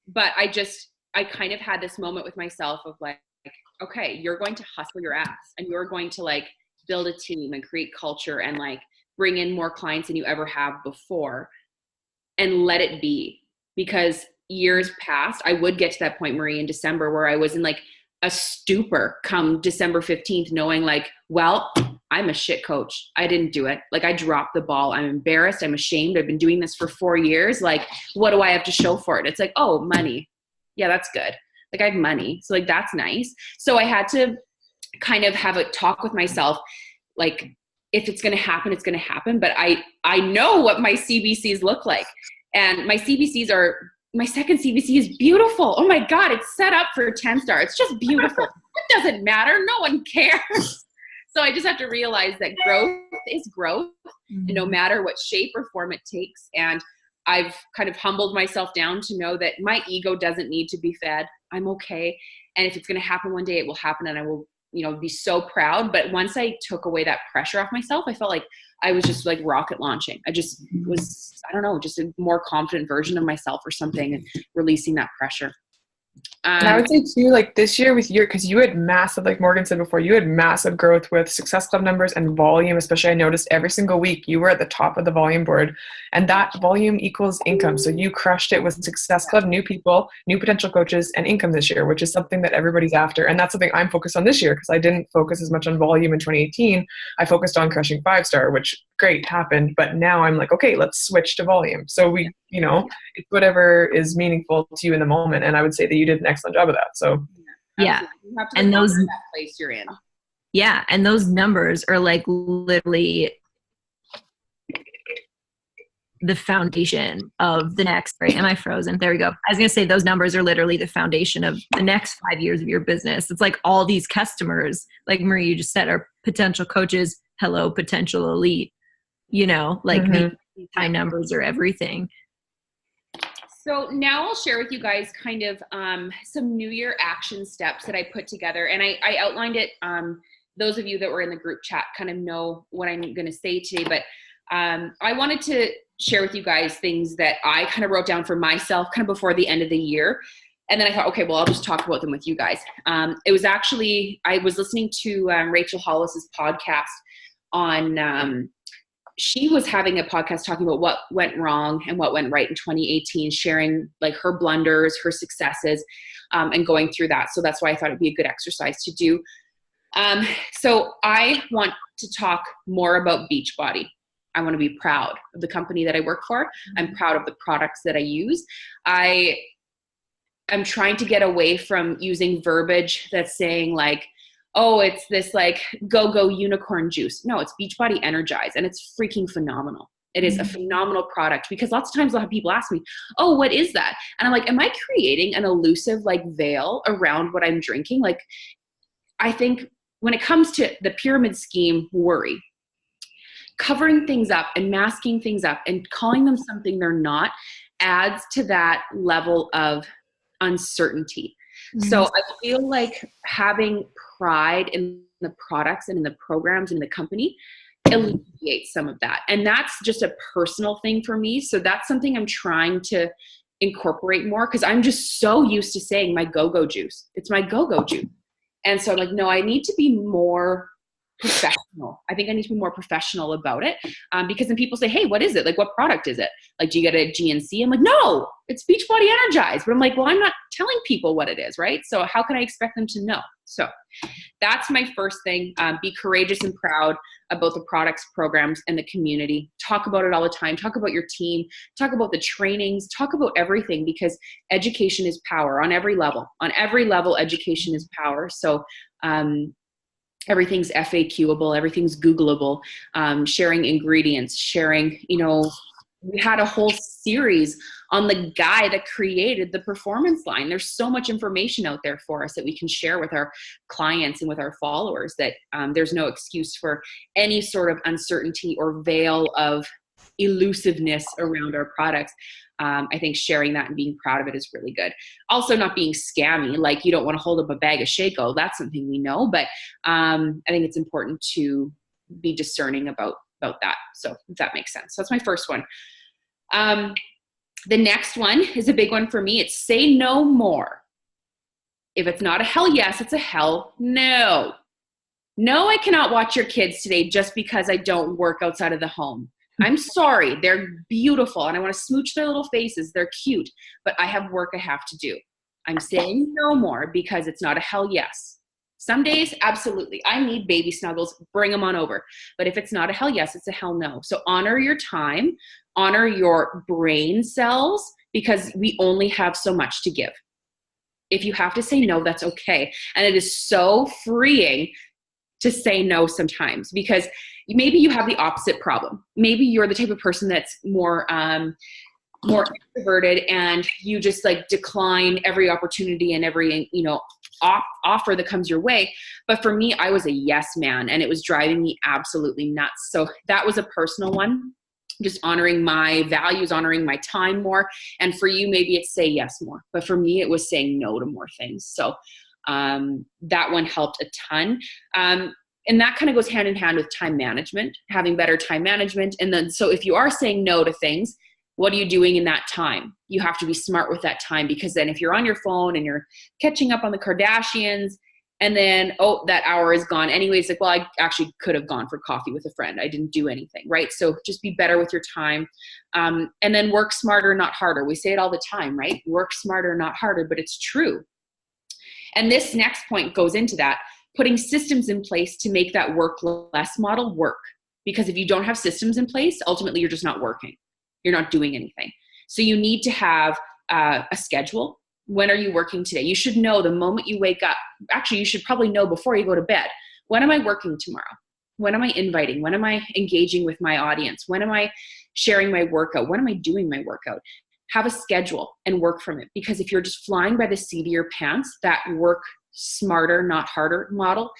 [SPEAKER 1] but I kind of had this moment with myself of like, okay, you're going to hustle your ass and you're going to like build a team and create culture and like bring in more clients than you ever have before, and let it be. Because years past, I would get to that point, Marie, in December, where I was in like a stupor come December 15th, knowing like, well, I'm a shit coach. I didn't do it. Like I dropped the ball. I'm embarrassed. I'm ashamed. I've been doing this for 4 years. Like, what do I have to show for it? It's like, oh, money. Yeah, that's good. Like I have money. So like, that's nice. So I had to kind of have a talk with myself. Like, if it's going to happen, it's going to happen. But I know what my CBCs look like. And my CBCs are, my second CBC is beautiful. Oh my God, it's set up for 10-star. It's just beautiful. It doesn't matter. No one cares. So I just have to realize that growth is growth, and no matter what shape or form it takes. And I've kind of humbled myself down to know that my ego doesn't need to be fed. I'm okay. And if it's going to happen one day, it will happen, and I will, be so proud. But once I took away that pressure off myself, I felt like I was just like rocket launching. I just was, I don't know, just a more confident version of myself or something, and releasing that pressure.
[SPEAKER 6] And I would say too, like this year with because you had massive, like Morgan said before, you had massive growth with Success Club numbers and volume. Especially I noticed every single week you were at the top of the volume board, and that volume equals income. So you crushed it with Success Club, new people, new potential coaches, and income this year, which is something that everybody's after. And that's something I'm focused on this year, because I didn't focus as much on volume in 2018. I focused on crushing 5-star, which great happened. But now I'm like, okay, let's switch to volume. So we, it's whatever is meaningful to you in the moment. And I would say that you did an excellent job of that. So
[SPEAKER 5] yeah.
[SPEAKER 1] You have to
[SPEAKER 5] And those,
[SPEAKER 1] that place you're in.
[SPEAKER 5] Yeah. And those numbers are like literally the foundation of the next, right? Am I frozen? There we go. I was going to say those numbers are literally the foundation of the next 5 years of your business. It's like all these customers, like Marie, you just said, are potential coaches. Hello, potential elite, like these high numbers are everything.
[SPEAKER 1] So now I'll share with you guys kind of some New Year action steps that I put together. And I outlined it. Those of you that were in the group chat kind of know what I'm going to say today. But I wanted to share with you guys things that I kind of wrote down for myself kind of before the end of the year. And then I thought, okay, well, I'll just talk about them with you guys. It was actually, I was listening to Rachel Hollis's podcast on she was having a podcast talking about what went wrong and what went right in 2018, sharing like her blunders, her successes, and going through that. So that's why I thought it'd be a good exercise to do. So I want to talk more about Beachbody. I want to be proud of the company that I work for. I'm proud of the products that I use. I'm trying to get away from using verbiage that's saying like, oh, it's this like go-go unicorn juice. No, it's Beachbody Energize, and it's freaking phenomenal. It is a phenomenal product, because lots of times I'll have people ask me, oh, what is that? And I'm like, am I creating an elusive like veil around what I'm drinking? Like, I think when it comes to the pyramid scheme worry, covering things up and masking things up and calling them something they're not adds to that level of uncertainty. So I feel like having pride in the products and in the programs and the company alleviates some of that. And that's just a personal thing for me. So that's something I'm trying to incorporate more, because I'm just so used to saying my go-go juice. It's my go-go juice. And so I'm like, no, I need to be more professional. I think I need to be more professional about it, because then people say, hey, what is it? Like, what product is it? Like, do you get a GNC? I'm like, no, it's Beachbody Energize. But I'm like, well, I'm not telling people what it is, right? So how can I expect them to know? So that's my first thing. Be courageous and proud about the products, programs, and the community. Talk about it all the time. Talk about your team. Talk about the trainings. Talk about everything, because education is power on every level. On every level, education is power. So everything's FAQable, everything's Googleable, sharing ingredients, sharing, we had a whole series on the guy that created the performance line. There's so much information out there for us that we can share with our clients and with our followers that there's no excuse for any sort of uncertainty or veil of elusiveness around our products. I think sharing that and being proud of it is really good. Also, not being scammy, like you don't want to hold up a bag of Shaco. That's something we know, but I think it's important to be discerning about that. So if that makes sense. So that's my first one. The next one is a big one for me. It's say no more. If it's not a hell yes, it's a hell no. No, I cannot watch your kids today just because I don't work outside of the home. I'm sorry, they're beautiful and I want to smooch their little faces. They're cute, but I have work I have to do. I'm saying no more because it's not a hell yes. Some days, absolutely. I need baby snuggles. Bring them on over. But if it's not a hell yes, it's a hell no. So honor your time, honor your brain cells, because we only have so much to give. If you have to say no, that's okay. And it is so freeing to say no sometimes, because maybe you have the opposite problem. Maybe you're the type of person that's more introverted, and you just like decline every opportunity and every, offer that comes your way. But for me, I was a yes man, and it was driving me absolutely nuts. So that was a personal one, just honoring my values, honoring my time more. And for you, maybe it's say yes more. But for me, it was saying no to more things. So that one helped a ton. And that kind of goes hand in hand with time management, having better time management. And then, so if you are saying no to things, what are you doing in that time? You have to be smart with that time, because then if you're on your phone and you're catching up on the Kardashians, and then, oh, that hour is gone anyways, like, well, I actually could have gone for coffee with a friend. I didn't do anything, right? So just be better with your time. And then work smarter, not harder. We say it all the time, right? Work smarter, not harder, but it's true. And this next point goes into that, putting systems in place to make that work less model work. Because if you don't have systems in place, ultimately you're just not working. You're not doing anything. So you need to have a schedule. When are you working today? You should know the moment you wake up. Actually, you should probably know before you go to bed. When am I working tomorrow? When am I inviting? When am I engaging with my audience? When am I sharing my workout? When am I doing my workout? Have a schedule and work from it. Because if you're just flying by the seat of your pants, that work smarter, not harder model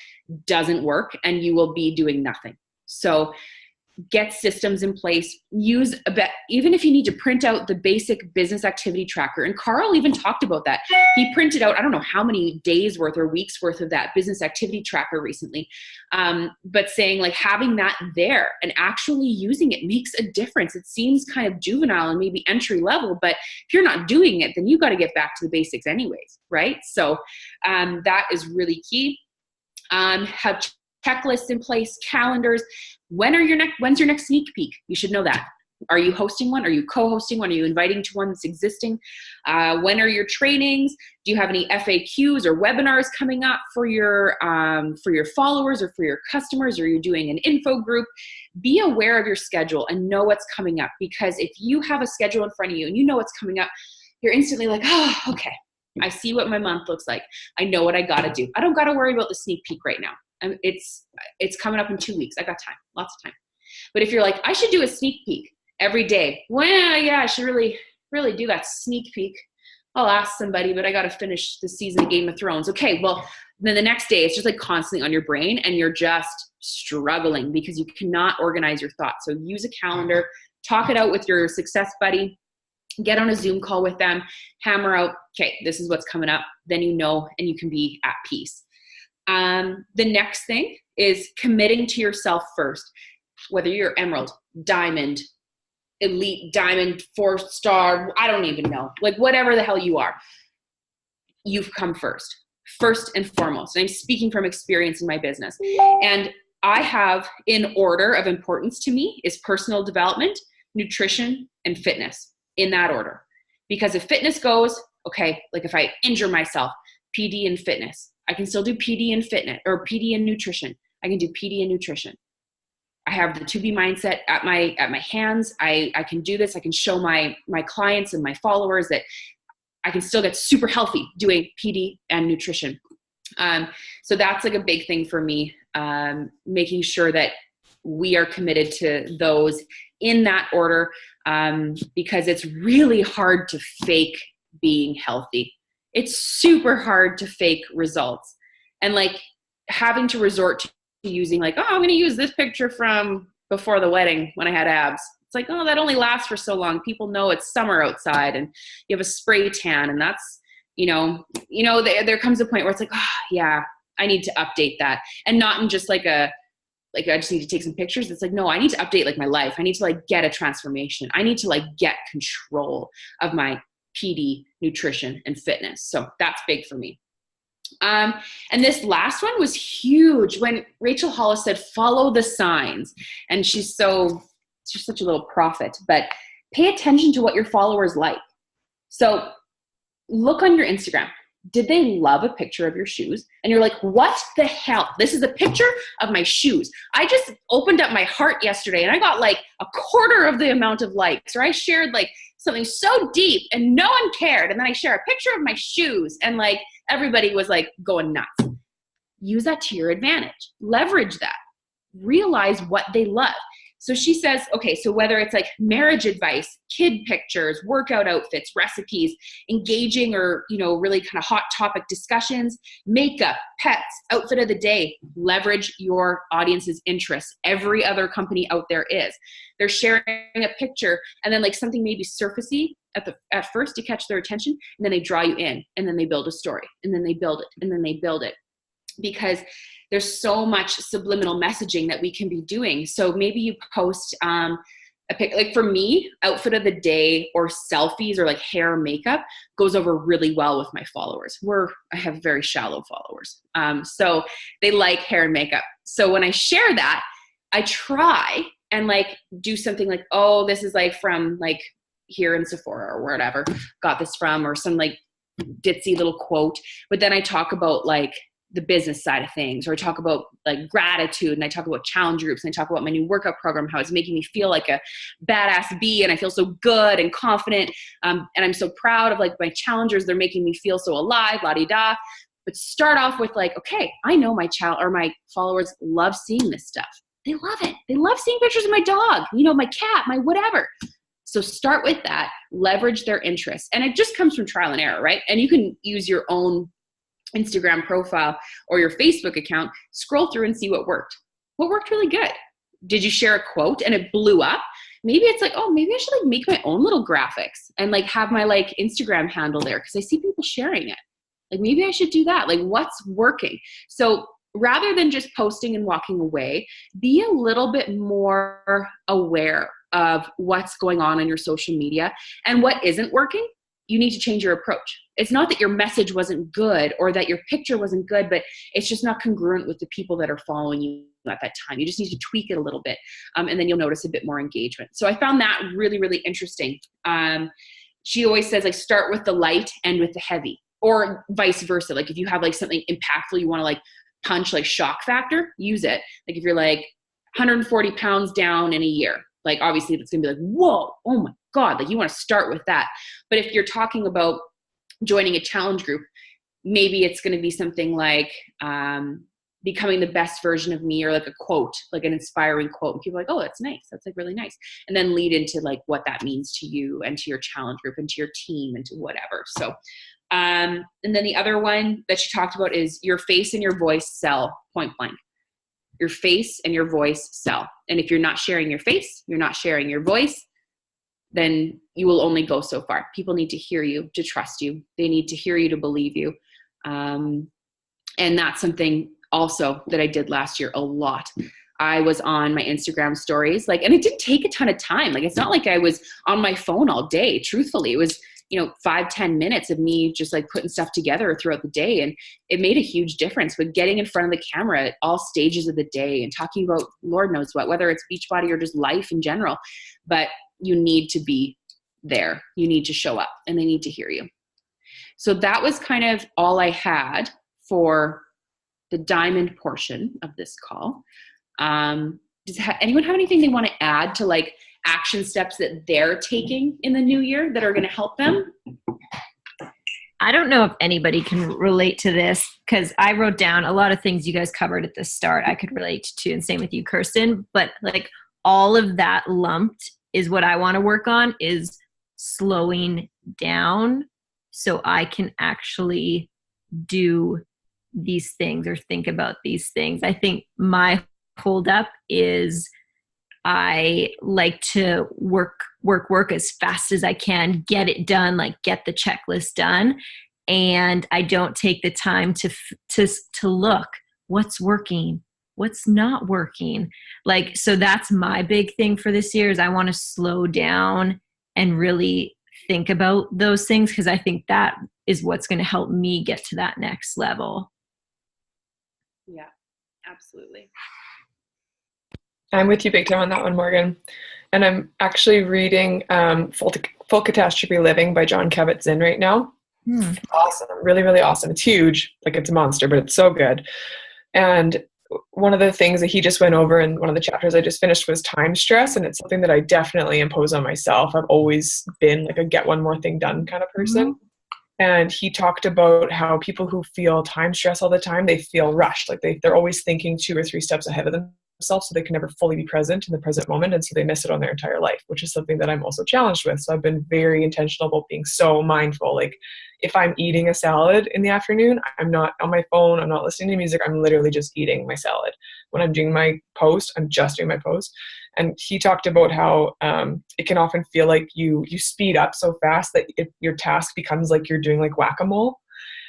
[SPEAKER 1] doesn't work, and you will be doing nothing. So get systems in place. Use a bit, even if you need to print out the basic business activity tracker. And Carl even talked about that. He printed out, I don't know how many days worth or weeks worth of that business activity tracker recently. But saying like having that there and actually using it makes a difference. It seems kind of juvenile and maybe entry level, but if you're not doing it, then you got to get back to the basics anyways, right? So that is really key. Have checklists in place, calendars. When's your next sneak peek? You should know that. Are you hosting one? Are you co-hosting one? Are you inviting to one that's existing? When are your trainings? Do you have any FAQs or webinars coming up for your followers or for your customers? Or are you doing an info group? Be aware of your schedule and know what's coming up, because if you have a schedule in front of you and you know what's coming up, you're instantly like, oh, okay, I see what my month looks like. I know what I got to do. I don't got to worry about the sneak peek right now. It's coming up in 2 weeks. I got time, lots of time. But if you're like, I should do a sneak peek every day. Well, yeah, I should really do that sneak peek. I'll ask somebody, but I got to finish the season of Game of Thrones. Okay, well, then the next day it's just like constantly on your brain, and you're just struggling because you cannot organize your thoughts. So use a calendar, talk it out with your success buddy, get on a Zoom call with them, hammer out, okay, this is what's coming up. Then you know, and you can be at peace. The next thing is committing to yourself first, whether you're emerald, diamond, elite, diamond, 4-star, I don't even know, like whatever the hell you are, you've come first and foremost. And I'm speaking from experience in my business. And I have, in order of importance to me, is personal development, nutrition, and fitness, in that order. Because if fitness goes, okay, like if I injure myself, PD and fitness, I can still do PD and fitness, or PD and nutrition. I can do PD and nutrition. I have the 2B mindset at my hands. I can do this. I can show my clients and my followers that I can still get super healthy doing PD and nutrition. So that's like a big thing for me, making sure that we are committed to those in that order, because it's really hard to fake being healthy. It's super hard to fake results, and like having to resort to using like, oh, I'm going to use this picture from before the wedding when I had abs. It's like, oh, that only lasts for so long. People know it's summer outside and you have a spray tan, and that's, there comes a point where it's like, oh yeah, I need to update that. And not in just like I just need to take some pictures. It's like, no, I need to update like my life. I need to like get a transformation. I need to like get control of my PD, nutrition, and fitness. So that's big for me. And this last one was huge when Rachel Hollis said, follow the signs. And she's such a little prophet, but pay attention to what your followers like. So look on your Instagram. Did they love a picture of your shoes? And you're like, what the hell? This is a picture of my shoes. I just opened up my heart yesterday and I got like a quarter of the amount of likes, or I shared like something so deep and no one cared. And then I share a picture of my shoes and like everybody was like going nuts. Use that to your advantage. Leverage that. Realize what they love. So she says, okay, so whether it's like marriage advice, kid pictures, workout outfits, recipes, engaging or, really kind of hot topic discussions, makeup, pets, outfit of the day, leverage your audience's interests. Every other company out there is. They're sharing a picture and then like something maybe surfacey at first to catch their attention, and then they draw you in, and then they build a story, and then they build it, and then they build it. Because there's so much subliminal messaging that we can be doing. So maybe you post a pic, like for me, outfit of the day or selfies or like hair or makeup goes over really well with my followers. I have very shallow followers. So they like hair and makeup. So when I share that, I try and like do something like, oh, this is like from like here in Sephora or wherever got this from, or some like ditzy little quote. But then I talk about like the business side of things, or I talk about like gratitude, and I talk about challenge groups, and I talk about my new workout program, how it's making me feel like a badass bee, and I feel so good and confident, and I'm so proud of like my challengers. They're making me feel so alive, la-di-da. But start off with like, okay, I know my my followers love seeing this stuff. They love it. They love seeing pictures of my dog, my cat, my whatever. So start with that, leverage their interests. And it just comes from trial and error, right? And you can use your own Instagram profile or your Facebook account, scroll through and see what worked. What worked really good? Did you share a quote and it blew up? Maybe it's like, oh, maybe I should like make my own little graphics and like have my like Instagram handle there because I see people sharing it. Like maybe I should do that. Like what's working? So rather than just posting and walking away, be a little bit more aware of what's going on your social media and what isn't working. You need to change your approach. It's not that your message wasn't good or that your picture wasn't good, but it's just not congruent with the people that are following you at that time. You just need to tweak it a little bit, and then you'll notice a bit more engagement. So I found that really, really interesting. She always says, like, start with the light, end with the heavy, or vice versa. Like if you have like something impactful you want to like punch, like shock factor, use it. Like if you're like 140 pounds down in a year, like obviously it's going to be like, whoa, oh my God, like you want to start with that. But if you're talking about joining a challenge group, maybe it's going to be something like becoming the best version of me, or like a quote, like an inspiring quote. And people are like, oh, that's nice. That's like really nice. And then lead into like what that means to you and to your challenge group and to your team and to whatever. So, and then the other one that she talked about is your face and your voice sell, point blank. Your face and your voice sell. And if you're not sharing your face, you're not sharing your voice, then you will only go so far. People need to hear you to trust you. They need to hear you to believe you. And that's something also that I did last year a lot. I was on my Instagram stories, and it didn't take a ton of time. Like, it's not like I was on my phone all day. Truthfully, it was, 5-10 minutes of me just like putting stuff together throughout the day. And it made a huge difference with getting in front of the camera at all stages of the day and talking about Lord knows what, whether it's Beachbody or just life in general. But you need to be there. You need to show up, and they need to hear you. So that was kind of all I had for the diamond portion of this call. Does anyone have anything they want to add to like action steps that they're taking in the new year that are going to help them?
[SPEAKER 5] I don't know if anybody can relate to this, because I wrote down a lot of things you guys covered at the start I could relate to, and same with you, Krystin. But like all of that lumped is what I want to work on, is slowing down so I can actually do these things or think about these things. I think my hold up is I like to work as fast as I can, get it done, like get the checklist done. And I don't take the time to look what's working, what's not working. Like, so that's my big thing for this year, is I want to slow down and really think about those things, because I think that is what's going to help me get to that next level.
[SPEAKER 1] Yeah, absolutely.
[SPEAKER 6] I'm with you big time on that one, Morgan. And I'm actually reading Full Catastrophe Living by John Kabat-Zinn right now. Awesome. Really, really awesome. It's huge. Like it's a monster, but it's so good. And one of the things that he just went over in one of the chapters I just finished was time stress. And it's something that I definitely impose on myself. I've always been like a get one more thing done kind of person. And he talked about how people who feel time stress all the time, they feel rushed. Like they're always thinking 2 or 3 steps ahead of themselves, so they can never fully be present in the present moment. And so they miss it on their entire life, which is something that I'm also challenged with. So I've been very intentional about being so mindful. Like if I'm eating a salad in the afternoon, I'm not on my phone. I'm not listening to music. I'm literally just eating my salad. When I'm doing my post, I'm just doing my post. And he talked about how it can often feel like you speed up so fast that your task becomes like you're doing like whack-a-mole.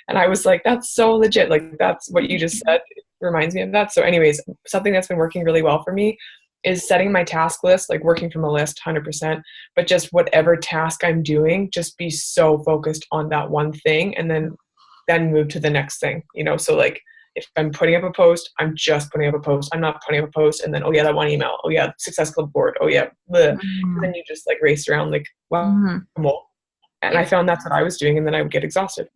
[SPEAKER 6] And I was like, that's so legit. Like that's what you just said. It reminds me of that. So anyways, something that's been working really well for me is setting my task list, like working from a list 100%, but just whatever task I'm doing, just be so focused on that one thing and then move to the next thing, So like, if I'm putting up a post, I'm just putting up a post. I'm not putting up a post and then, oh yeah, that one email. Oh yeah, Success Club board. Oh yeah. Then you just like race around like, wow. And I found that's what I was doing. And then I would get exhausted.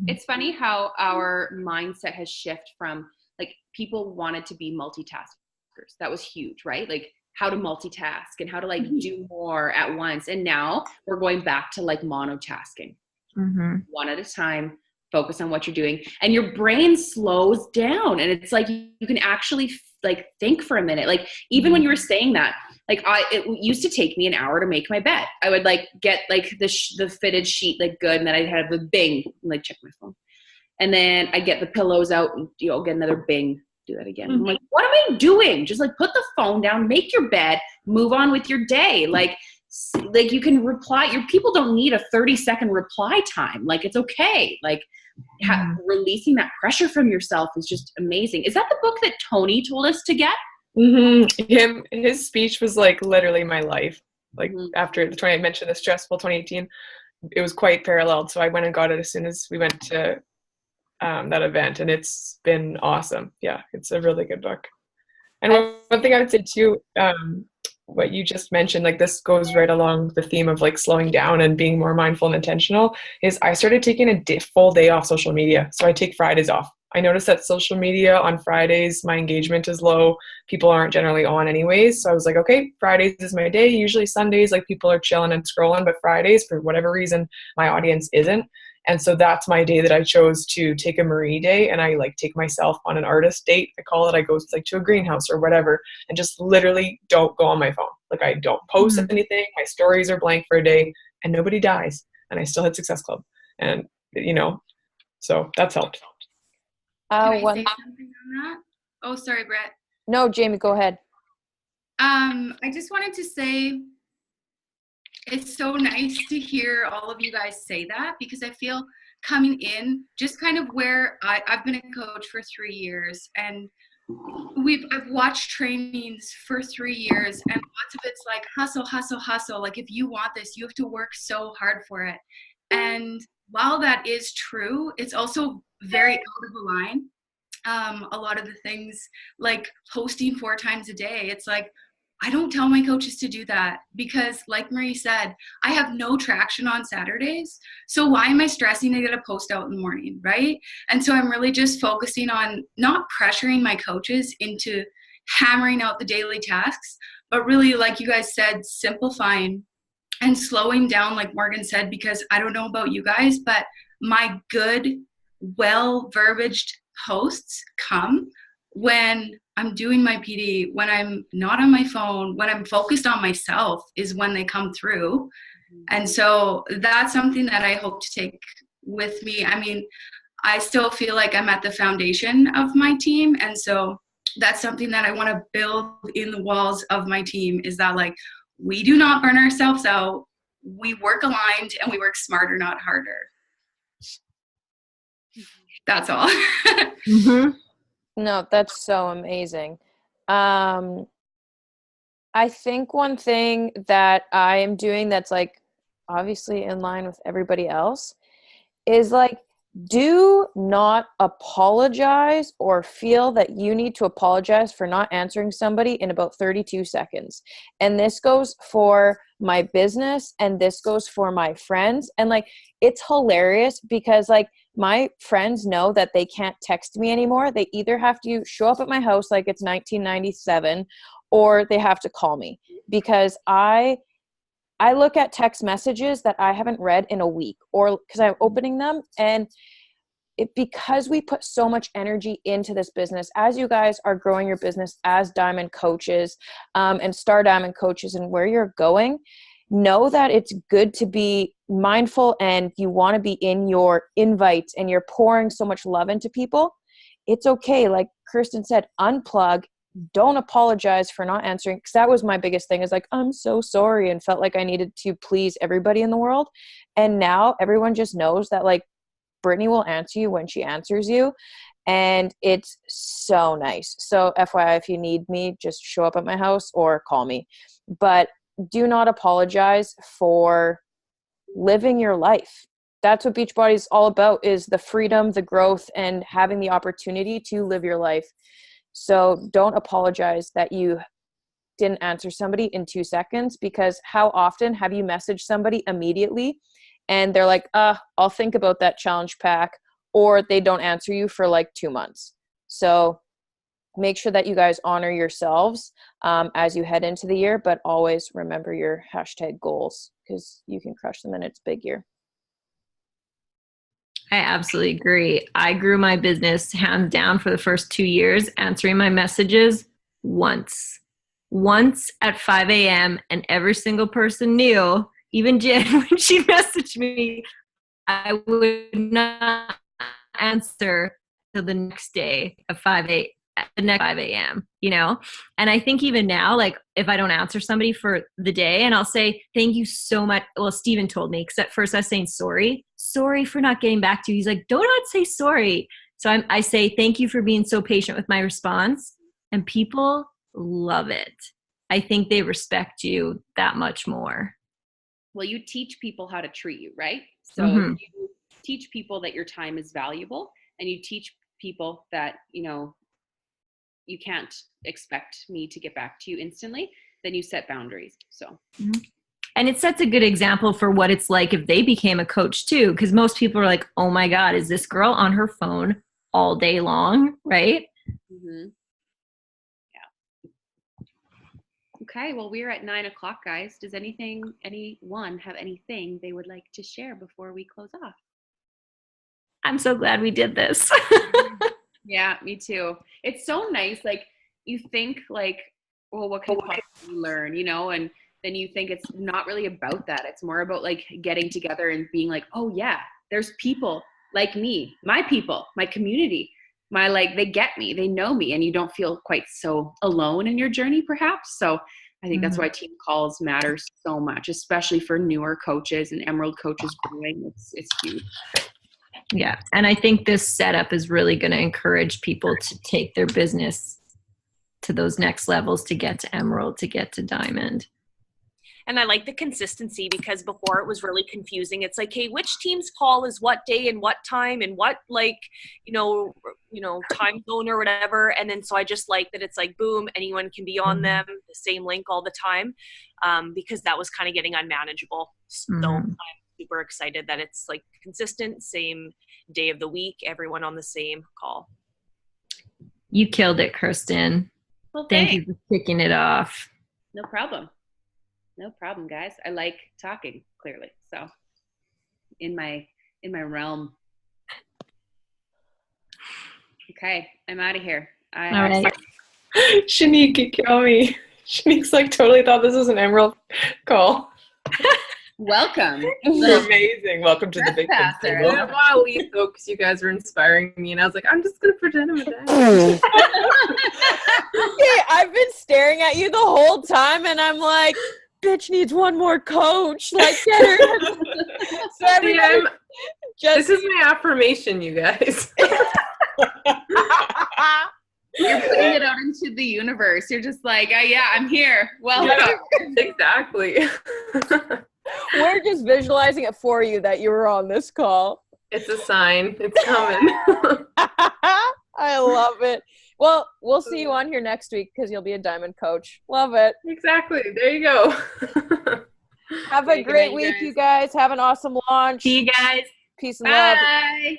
[SPEAKER 1] It's funny how our mindset has shifted from like people wanted to be multitaskers. That was huge, right? Like how to multitask and how to like do more at once. And now we're going back to like monotasking. One at a time. Focus on what you're doing, and your brain slows down, and it's like you can actually like think for a minute. Like even when you were saying that, like it used to take me an hour to make my bed. I would like get like the fitted sheet like good, and then I'd have the bing, and, like check my phone, and then I get the pillows out and get another bing, do that again. I'm like, what am I doing? Just like put the phone down, make your bed, move on with your day. Like you can reply. Your people don't need a 30-second reply time. Like it's okay. Like releasing that pressure from yourself is just amazing. Is that the book that Tony told us to get?
[SPEAKER 6] His speech was like literally my life. Like after I mentioned the stressful 2018, it was quite paralleled. So I went and got it as soon as we went to that event, and it's been awesome. Yeah, it's a really good book. And one thing I would say too, what you just mentioned, like this goes right along the theme of like slowing down and being more mindful and intentional, is I started taking a full day off social media. So I take Fridays off. I noticed that social media on Fridays, my engagement is low. People aren't generally on anyways. So I was like, okay, Fridays is my day. Usually Sundays, like people are chilling and scrolling, but Fridays, for whatever reason, my audience isn't. And so that's my day that I chose to take a Marie day, and I like take myself on an artist date. I call it. I go like to a greenhouse or whatever, and just literally don't go on my phone. Like I don't post anything. My stories are blank for a day, and nobody dies, and I still hit Success Club, and so that's helped.
[SPEAKER 8] Can I say something on that? Oh, sorry, Brett.
[SPEAKER 2] No, Jamie, go ahead.
[SPEAKER 8] I just wanted to say it's so nice to hear all of you guys say that, because I feel coming in just kind of where I've been a coach for 3 years, and I've watched trainings for 3 years, and lots of it's like hustle, hustle, hustle. Like if you want this, you have to work so hard for it. And while that is true, it's also very out of line. A lot of the things like posting 4 times a day, it's like, I don't tell my coaches to do that, because like Marie said, I have no traction on Saturdays. So why am I stressing to get a post out in the morning, right? And so I'm really just focusing on not pressuring my coaches into hammering out the daily tasks, but really, like you guys said, simplifying and slowing down, like Morgan said, because I don't know about you guys, but my good, well-verbaged posts come when I'm doing my PD, when I'm not on my phone, when I'm focused on myself is when they come through. And so that's something that I hope to take with me. I mean, I still feel like I'm at the foundation of my team. And so that's something that I want to build in the walls of my team, is that like, we do not burn ourselves out. We work aligned and we work smarter, not harder. That's all.
[SPEAKER 2] No, that's so amazing. I think one thing that I am doing that's like obviously in line with everybody else is like do not apologize or feel that you need to apologize for not answering somebody in about 32 seconds. And this goes for my business, and this goes for my friends. And like, it's hilarious because like my friends know that they can't text me anymore. They either have to show up at my house like it's 1997, or they have to call me, because I look at text messages that I haven't read in a week, or because I'm opening them, and because we put so much energy into this business, as you guys are growing your business as diamond coaches and star diamond coaches and where you're going, know that it's good to be mindful, and you want to be in your invites and you're pouring so much love into people. It's okay. Like Krystin said, unplug. Don't apologize for not answering, because that was my biggest thing, is like, I'm so sorry, and felt like I needed to please everybody in the world. And now everyone just knows that like Brittany will answer you when she answers you, and it's so nice. So FYI, if you need me, just show up at my house or call me. But do not apologize for living your life. That's what Beachbody is all about, is the freedom, the growth, and having the opportunity to live your life. So don't apologize that you didn't answer somebody in 2 seconds, because how often have you messaged somebody immediately and they're like, I'll think about that challenge pack, or they don't answer you for like 2 months. So make sure that you guys honor yourselves as you head into the year, but always remember your hashtag goals, because you can crush them and it's big year.
[SPEAKER 5] I absolutely agree. I grew my business hands down for the first 2 years, answering my messages once at 5 a.m. And every single person knew, even Jen, when she messaged me, I would not answer till the next day at 5 a.m., you know? And I think even now, like if I don't answer somebody for the day, and I'll say, thank you so much. Well, Steven told me, because at first I was saying sorry for not getting back to you. He's like, do not say sorry. So I say, thank you for being so patient with my response. And people love it. I think they respect you that much more.
[SPEAKER 1] Well, you teach people how to treat you, right? So
[SPEAKER 5] Mm-hmm.
[SPEAKER 1] you teach people that your time is valuable, and you teach people that, you know, you can't expect me to get back to you instantly, then you set boundaries. So,
[SPEAKER 5] and it sets a good example for what it's like if they became a coach too, because most people are like, oh my God, is this girl on her phone all day long, right?
[SPEAKER 1] Mm-hmm. Yeah. Okay, well, we're at 9 o'clock, guys. Does anyone have anything they would like to share before we close off?
[SPEAKER 5] I'm so glad we did this.
[SPEAKER 1] Yeah, me too. It's so nice. Like, you think like, well, what can we learn, you know? And then you think it's not really about that. It's more about like getting together and being like, oh yeah, there's people like me, my people, my community, they get me, they know me, and you don't feel quite so alone in your journey perhaps. So I think that's why team calls matter so much, especially for newer coaches and Emerald coaches growing. It's huge.
[SPEAKER 5] Yeah. And I think this setup is really going to encourage people to take their business to those next levels, to get to Emerald, to get to Diamond.
[SPEAKER 9] And I like the consistency, because before it was really confusing. It's like, hey, which team's call is what day and what time and what, like, you know, time zone or whatever. And then so I just like that it's like, boom, anyone can be on them, the same link all the time, because that was kind of getting unmanageable. So I'm super excited that it's like consistent, same day of the week, everyone on the same call.
[SPEAKER 5] You killed it, Krystin.
[SPEAKER 1] Well,
[SPEAKER 5] thank you for kicking it off.
[SPEAKER 1] No problem. No problem, guys. I like talking, clearly. So in my realm. Okay, I'm out of here.
[SPEAKER 5] All right.
[SPEAKER 6] Shanique, you kill me. Shanique's like totally thought this was an Emerald call.
[SPEAKER 1] Welcome.
[SPEAKER 6] You're amazing. Welcome to the big
[SPEAKER 1] Passer.
[SPEAKER 6] table.
[SPEAKER 10] I didn't want to leave though, because you guys were inspiring me, and I was like, I'm just gonna pretend I'm a dad.
[SPEAKER 2] Okay, I've been staring at you the whole time, and I'm like, bitch needs one more coach. Like, get her. So everybody,
[SPEAKER 10] this is my affirmation, you guys.
[SPEAKER 1] You're putting it out into the universe. You're just like, oh, yeah, I'm here. Well,
[SPEAKER 10] yeah, exactly.
[SPEAKER 2] We're just visualizing it for you that you were on this call.
[SPEAKER 10] It's a sign. It's coming.
[SPEAKER 2] I love it. Well, we'll see you on here next week because you'll be a diamond coach. Love it.
[SPEAKER 10] Exactly. There you go.
[SPEAKER 2] Have a great week, you guys. Have an awesome launch.
[SPEAKER 5] See you guys.
[SPEAKER 2] Peace and love.
[SPEAKER 1] Bye.